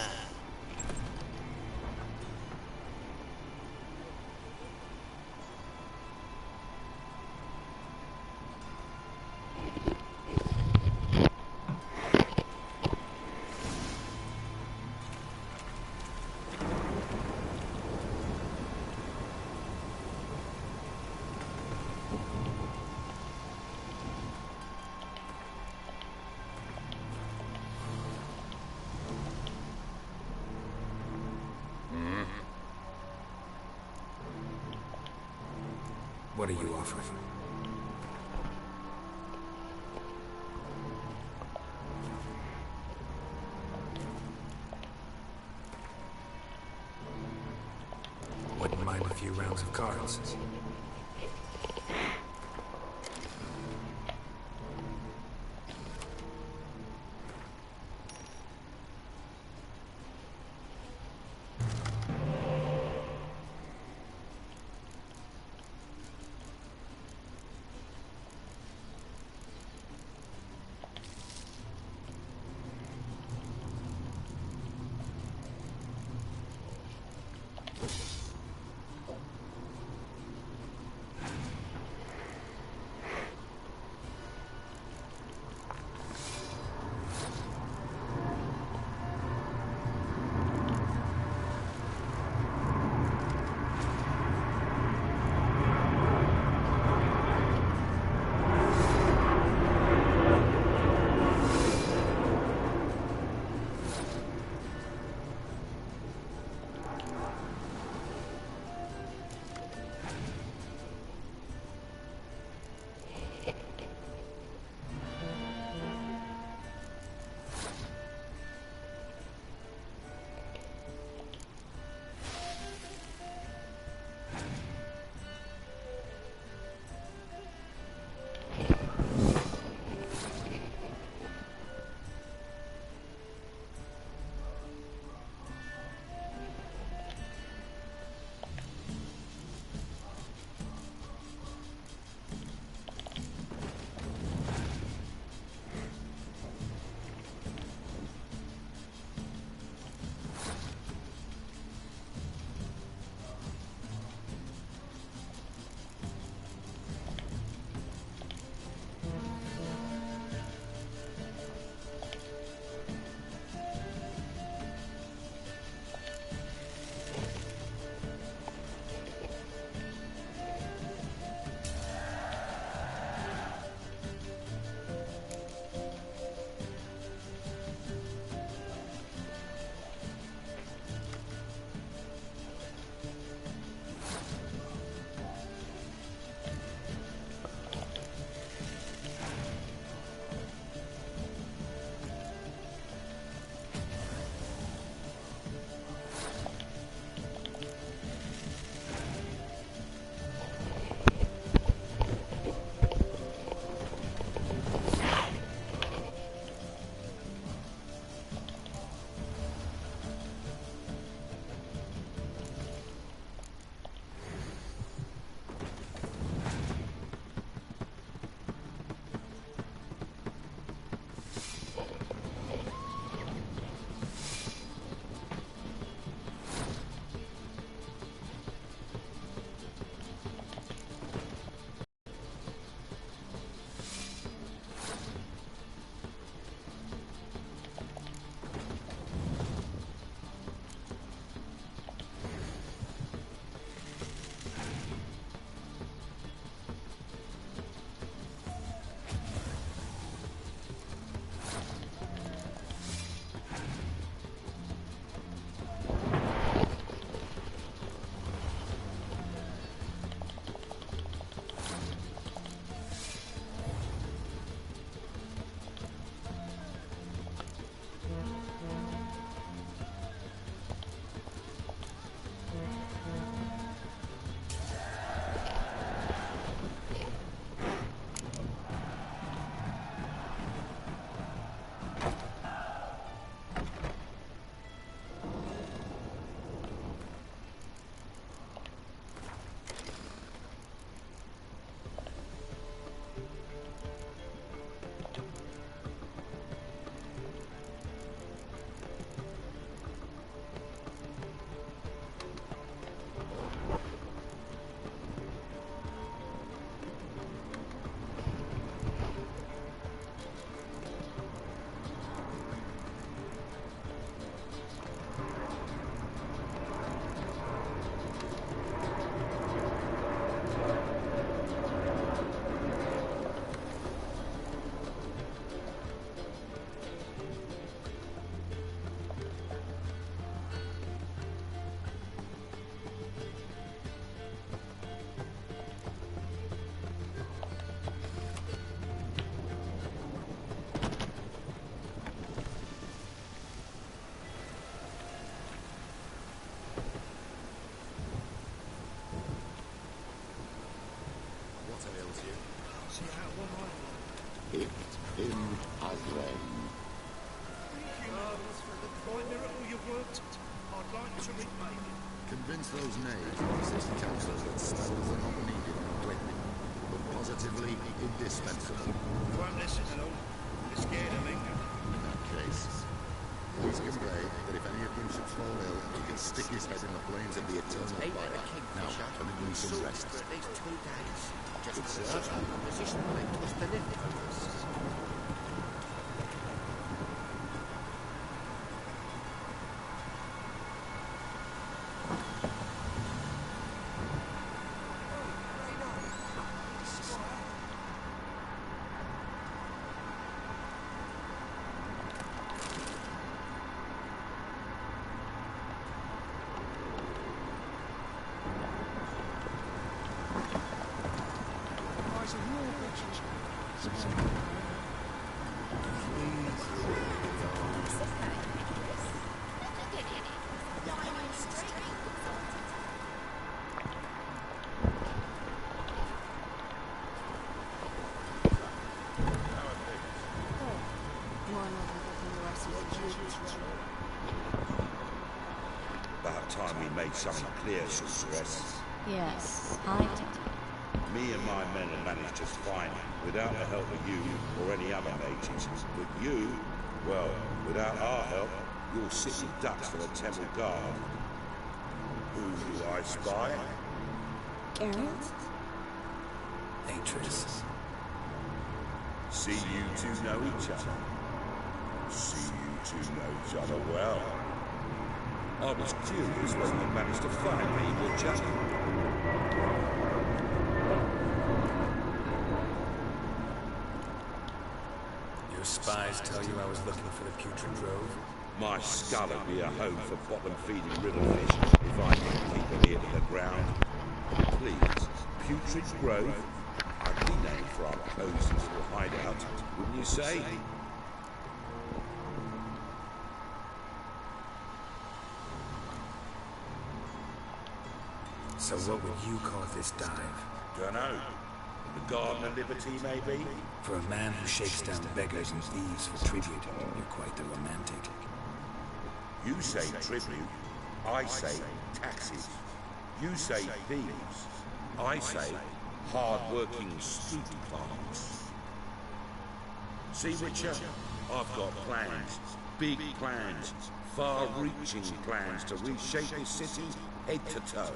What are you offering? Wouldn't mind a few rounds of cards. Convince those knaves of the city council that spells are not needed in a clinic, but positively indispensable. You won't listen at all. You're scared of me. In that case, please convey that if any of them should fall ill, he can stick his head in the flames of the eternal fire. Now, permit me some rest. For at least 2 days. Just Good for sir. such a composition might twist the leftovers. About time we made something clear, Sorceress. Yes, I did. Me and my men have managed just fine, without the help of you or any other mages. But you, well, without our help, you're sitting ducks for the Temple Guard. Who do I spy? Geralt? Atris. See you two know each other. See you two know each other well. I was curious whether you managed to find me, would you? Your spies tell you I was looking for the Putrid Grove? My skull would be a home for bottom-feeding river fish if I could keep it near to the ground. Please, Putrid Grove? I'd be named for our cozy little hideout, wouldn't you say? So what would you call this dive? Dunno. The Garden of Liberty, maybe? For a man who shakes down beggars and thieves for tribute, you're quite the romantic. You say tribute, I say taxes. You say thieves, I say hard-working student clerks. See, Witcher, I've got plans, big plans, far-reaching plans to reshape this city head to toe.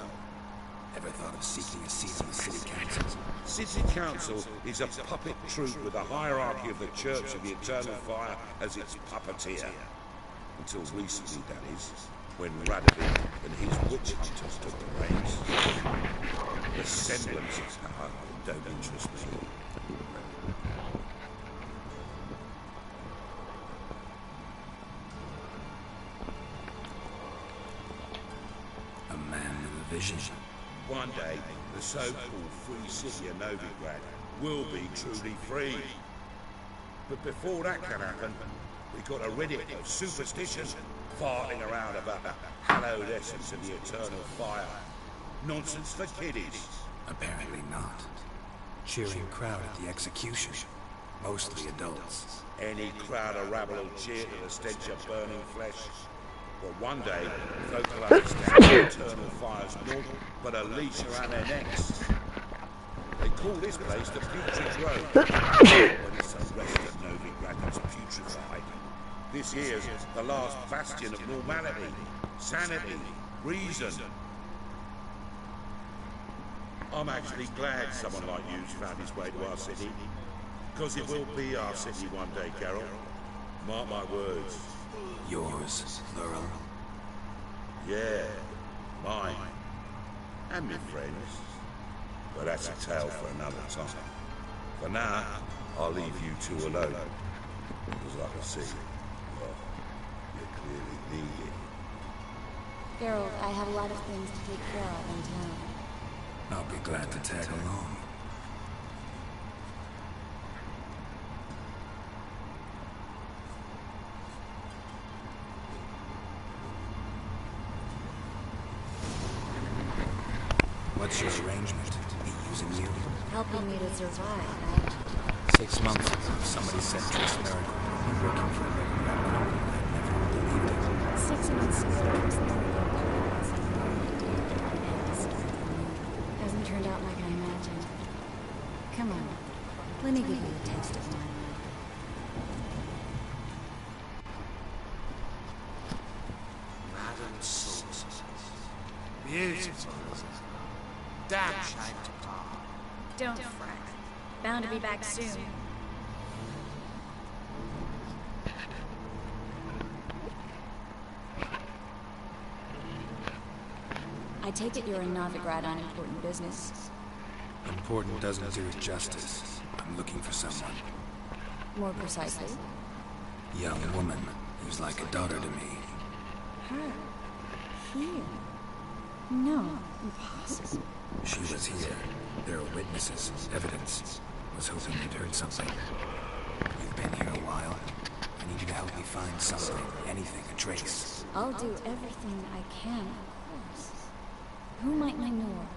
Ever thought of seeking a seat on the city council? City Council is a puppet troupe with a hierarchy of the Church of the Eternal Fire as its puppeteer. Until recently, that is, when Radovid and his witch hunters took the reins. The semblance of power don't interest me. A man with a vision. One day, the so-called free city of Novigrad will be truly free. But before that can happen, we've got a rid it of superstition farting around about the hallowed essence of the eternal fire. Nonsense for kiddies. Apparently not. Cheering crowd at the execution. Mostly adults. Any crowd of rabble will cheer to the stench of burning flesh. But one day, folk will understand the eternal fire's naught but a leash around their necks. They call this place the Putrid Grove. When it's a rest of Novigrad that's putrefied. This here's the last bastion of normality, sanity, reason. I'm actually glad someone like you's found his way to our city. Because it will be our city one day, Geralt. Mark my words. Yours, plural. Yeah, mine. And my friends. But that's a tale for another time. For now, I'll leave you two alone. Because like I see, well, you clearly need it. Geralt, I have a lot of things to take care of in town. I'll be glad to tag along. What's your arrangement? He using you? Helping me to survive, right? 6 months ago, somebody said DeathMarch would be working for a company. I never believed it. 6 months ago, it was the me give you a taste of mine. Madam Sauce. Beautiful. Damn shame to part. Don't fret. Bound to be back soon. I take it you're a Novigrad on important business. Important doesn't do it justice. I'm looking for someone. More precisely? Young woman who's like a daughter to me. Her? Here? No, impossible. She was here. There are witnesses, evidence. Was hoping you'd heard something. You've been here a while. I need you to help me find something, anything, a trace. I'll do everything I can, of course. Who might I know?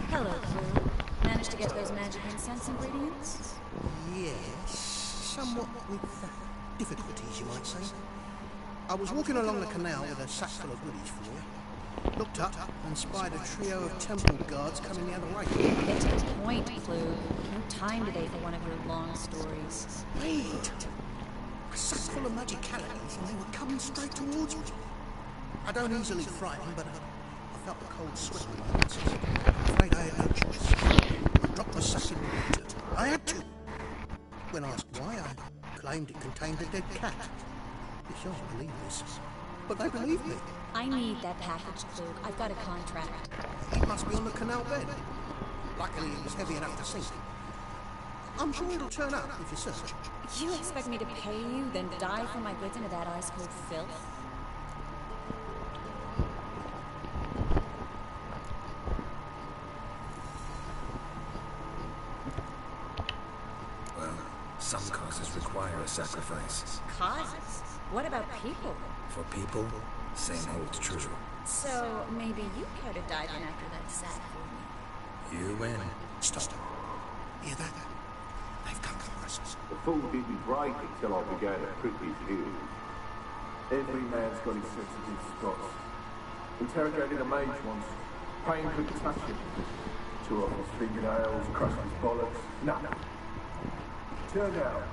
Hello, Clue. Managed to get those magic incense ingredients? Yes, somewhat with difficulties, you might say. I was walking along the canal with a sack full of goodies for you. Looked up and spied a trio of temple guards coming the other way. Get to the point, Clue. No time today for one of your long stories. Wait! A sack full of magicalities and they were coming straight towards me. I don't easily frighten, but I felt the cold sweat on my hands. I'm afraid I had no choice. I dropped the sack in the water. I had to. When asked why, I claimed it contained a dead cat. You shan't believe this, but they believed me. I need that package, Clue. I've got a contract. It must be on the canal bed. Luckily, it was heavy enough to sink. I'm sure it'll turn up if you search. You expect me to pay you, then dive for my goods into that ice-cold filth? Well, some causes require a sacrifice. Causes? What about people? For people, same holds true. So, maybe you care to dive in after that sack for me? You win. Stop. Hear that? They've come for us. The fool didn't break until I began to prick his heels. Every man's got his sensitive spots. Interrogated a mage once. Pain couldn't touch him. Tore off his fingernails, crushed his bollocks. Nothing. Turned out,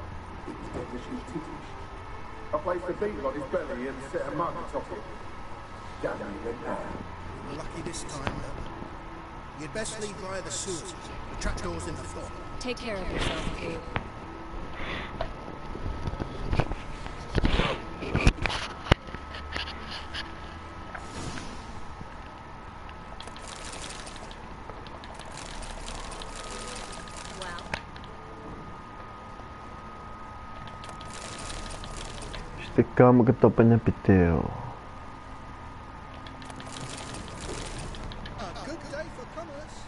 it was devilishly ticklish. I placed a beetle on his belly and set a mug atop it. Damn it, he went down. We're lucky this time, though. You'd best leave via the sewers. The trapdoor's in the floor. Take care of yourself, Clue. Стикаємо топання підтео. Good day for commerce.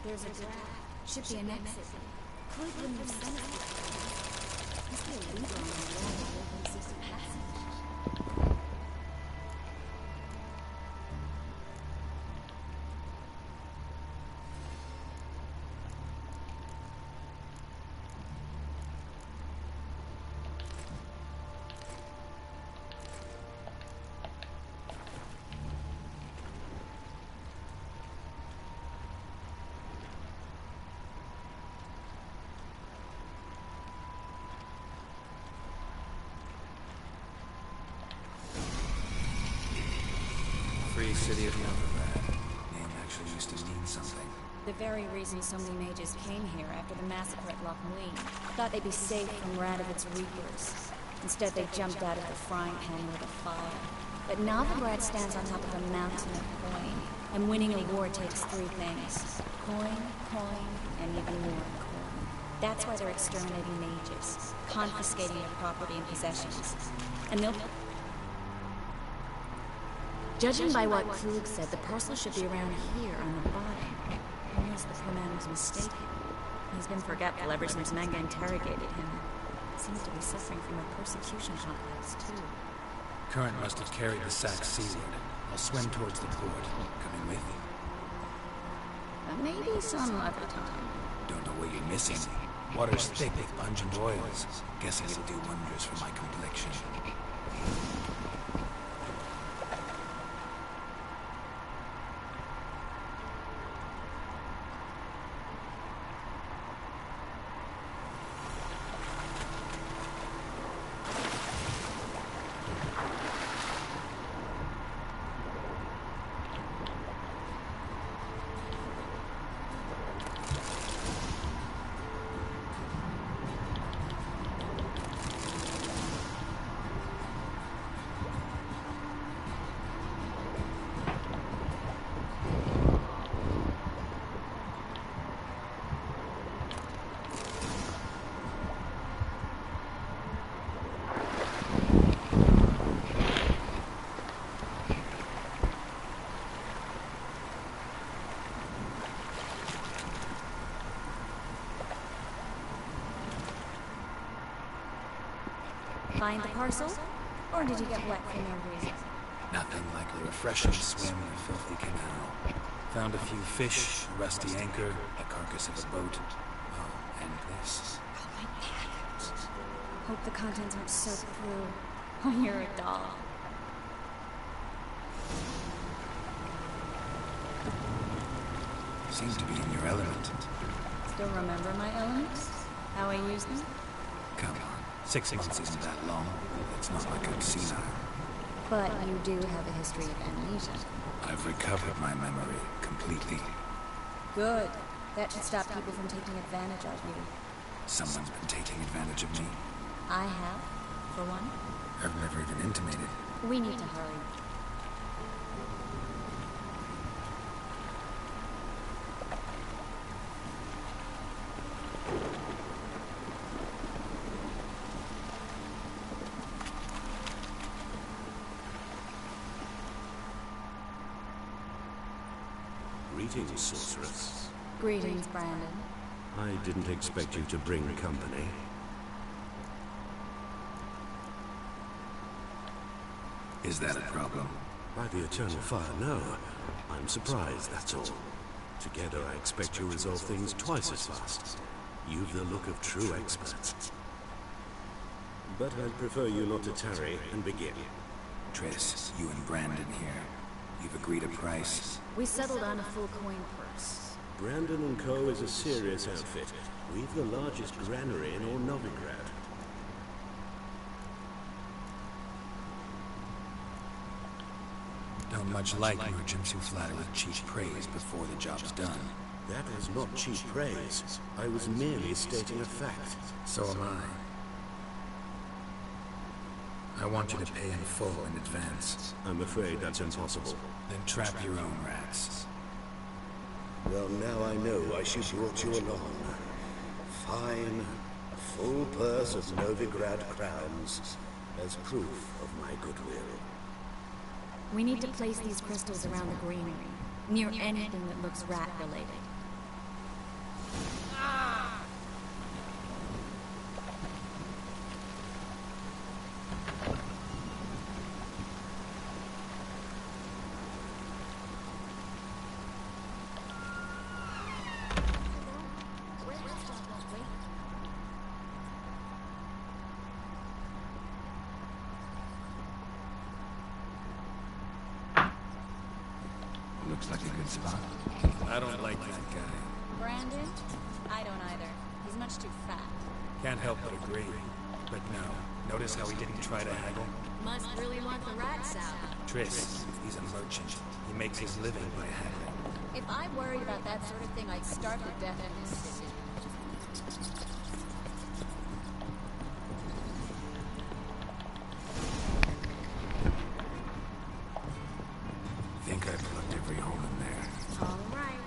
There's a draft. Should be an exit. Could when you've sent it. Must be a lever on the wall that opens this passage. Free city of Novigrad. Name actually used to mean something. The very reason so many mages came here after the massacre at Loch Muin. Thought they'd be safe from Radovid's reapers. Instead, they jumped out of the frying pan with a fire. But Novigrad stands on top of a mountain of coin. And winning a war takes three things. Coin, and even more coin. That's why they're exterminating mages, confiscating their property and possessions. And they'll... Judging by what Klug said, the parcel should be around here on the bottom. Unless the poor man was mistaken. He's been forgetful ever since Manga interrogated him. Seems to be suffering from a persecution complex, too. Current must have carried the sack seaward. I'll swim towards the port. Coming with you. Maybe some other time. Don't know what you're missing. Water's thick with pungent oils. Guessing it'll do wonders for my complexion. Find the parcel? Or did you get wet for no reason? Nothing like a refreshing swim in a filthy canal. Found a few fish, a rusty anchor, a carcass of a boat. Oh, and this. Hope the contents aren't soaked through. Oh, you're a doll. Seem to be in your element. Still remember my elements? How I use them? Come on. 6 months isn't that long. It's not like I'm senile. But you do have a history of amnesia. I've recovered my memory completely. Good. That should stop people from taking advantage of you. Someone's been taking advantage of me. I have, for one. I've never even intimated. We need to hurry. Greetings, sorceress. Greetings, Brandon. I didn't expect you to bring company. Is that a problem? By the eternal fire, no. I'm surprised, that's all. Together, I expect you resolve things twice as fast. You've the look of true experts. But I'd prefer you not to tarry and begin. Triss, you and Brandon here. You've agreed a price. We settled on a full coin purse. Brandon and Co. is a serious outfit. We've the largest granary in all Novigrad. Don't much like merchants who flatter with cheap praise before the job's done. That was not cheap praise. I was merely stating a fact. So am I. I want you to pay in full in advance. I'm afraid that's impossible. Then trap your own rats. Well, now I know why she brought you along. Fine, a full purse of Novigrad crowns as proof of my goodwill. We need to place these crystals around the greenery, near anything that looks rat-related. Looks like a good spot. I don't like that guy. Brandon? I don't either. He's much too fat. Can't help but agree. But no. Notice how he didn't try to haggle? Must really want the rats out. Triss, he's a merchant. He makes his living by haggling. If I worried about that sort of thing, I'd starve to death in this city. Think I plugged every hole in there. All right.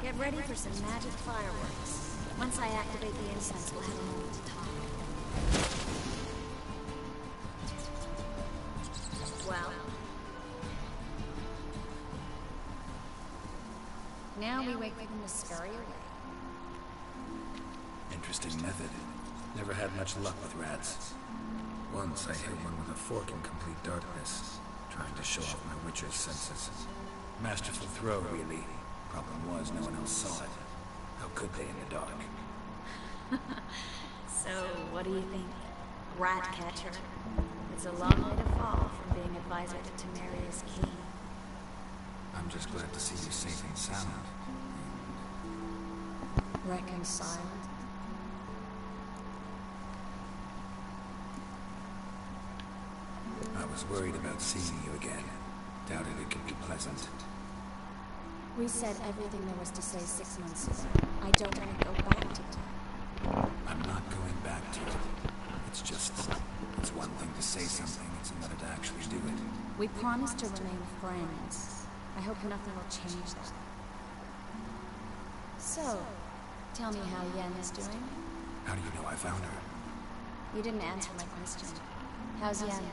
Get ready for some magic fireworks. Once I activate the incense, we'll have a moment to talk. Well... now we wait for them to scurry away. Interesting method. Never had much luck with rats. Once I hit one with a fork in complete darkness, trying to show off my witcher's senses. Masterful throw, really. Problem was, no one else saw it. How could they in the dark? So, what do you think? Rat catcher. It's a long way to fall from being advisor to Temeria's king. I'm just glad to see you safe and sound. Reconciled? I was worried about seeing you again. Doubted it could be pleasant. We said everything there was to say 6 months ago. I don't want to go back to that. I'm not going back to it. It's just... it's one thing to say something, it's another to actually do it. We promised to remain friends. I hope nothing will change that. So, tell me how Yen is doing. How do you know I found her? You didn't answer my question. How's Yen?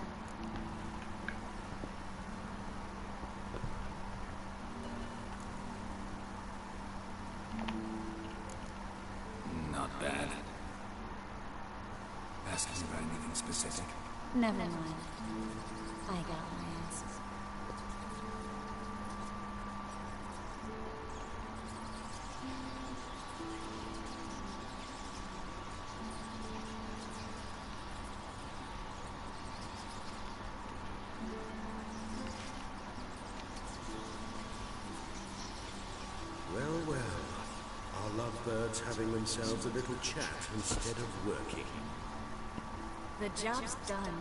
Not bad. Asking about anything specific? Never mind. I got my answers. Well, well. Our lovebirds having themselves a little chat instead of working. The job's done.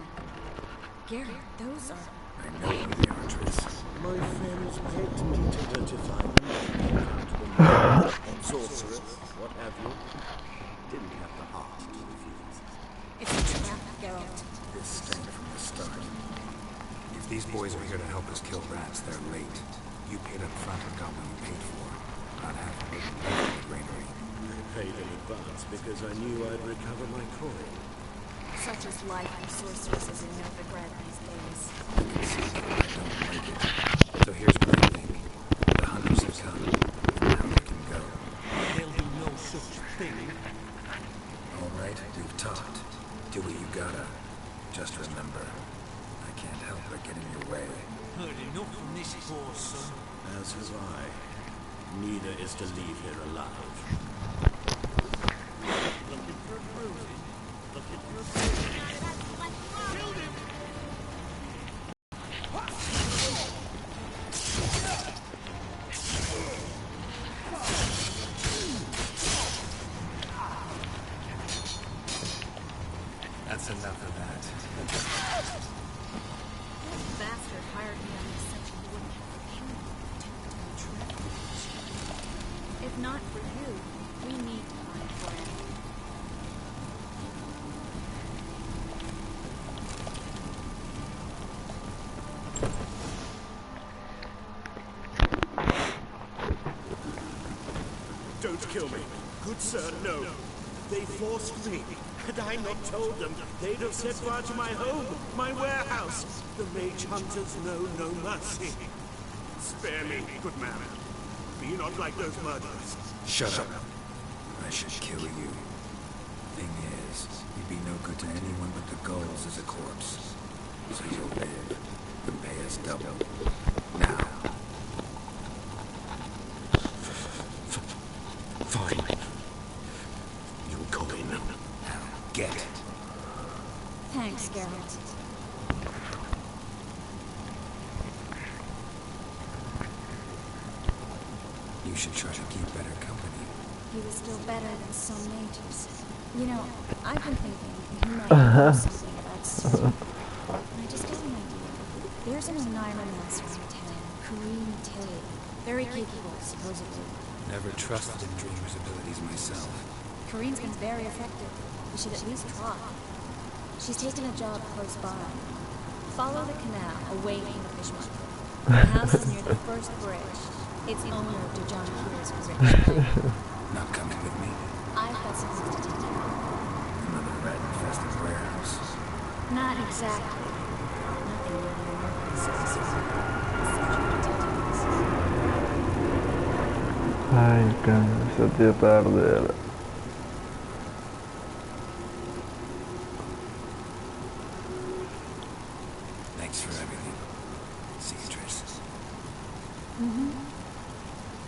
Gary, those are... I know who they are, Triss. My friends begged me to notify them. Sorceress, what have you. Didn't have the heart to refuse. It's a trap, Geralt. This stank from the start. If these boys are here to help us kill rats, they're late. You paid up front and got what you paid for. Not half a load of the granary. I paid in advance because I knew I'd recover my coin. Such is life for sorceresses in Novigrad these days. I don't like it. So here's what I think. The hunters have come. Now we can go. They'll do no such thing. All right, we've talked. Do what you gotta. Just remember, I can't help but get in your way. Heard enough from this poor son. As have I. Neither is to leave here alive. Looking for a bruising. Looking for a bruising. Killed him! That's enough of that. This bastard hired me on the assumption he wouldn't have to kill me to protect my trip. If not for you, we need to find Brandon. Don't kill me. Good sir, no. They forced me. Had I not told them, they'd have set fire to my home, my warehouse. The mage hunters know no mercy. Spare me, good man. Be not like those murderers. Shut up. I should kill you. Thing is, you'd be no good to anyone but the gulls as a corpse. So you'll live and pay us double. Now. should try to keep better company. He was still better than some mages. You know, I've been thinking he might know something about Caesar. And I just got an idea. There's an Onira master in town, Kareem Tilly. Very capable, supposedly. Never trusted in Dreamer's abilities myself. Kareem's been very effective. We should at least try. She's taken a job close by. Follow the canal away from the fish market. The house is near the first bridge. It's owner of John Kier's rich. Not coming with me. I've got some things to tell you. Another rat-infested warehouse. Not exactly. Nothing really remarkable. Ay, se hacía tarde. Thanks for everything. See you, Trace.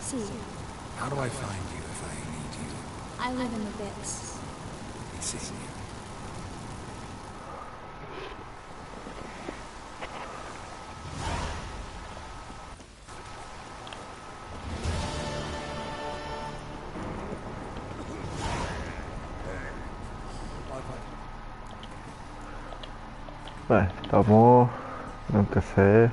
See you. How do I find you if I need you? I live in the Bix. Be seeing you. Estamos, no que sé.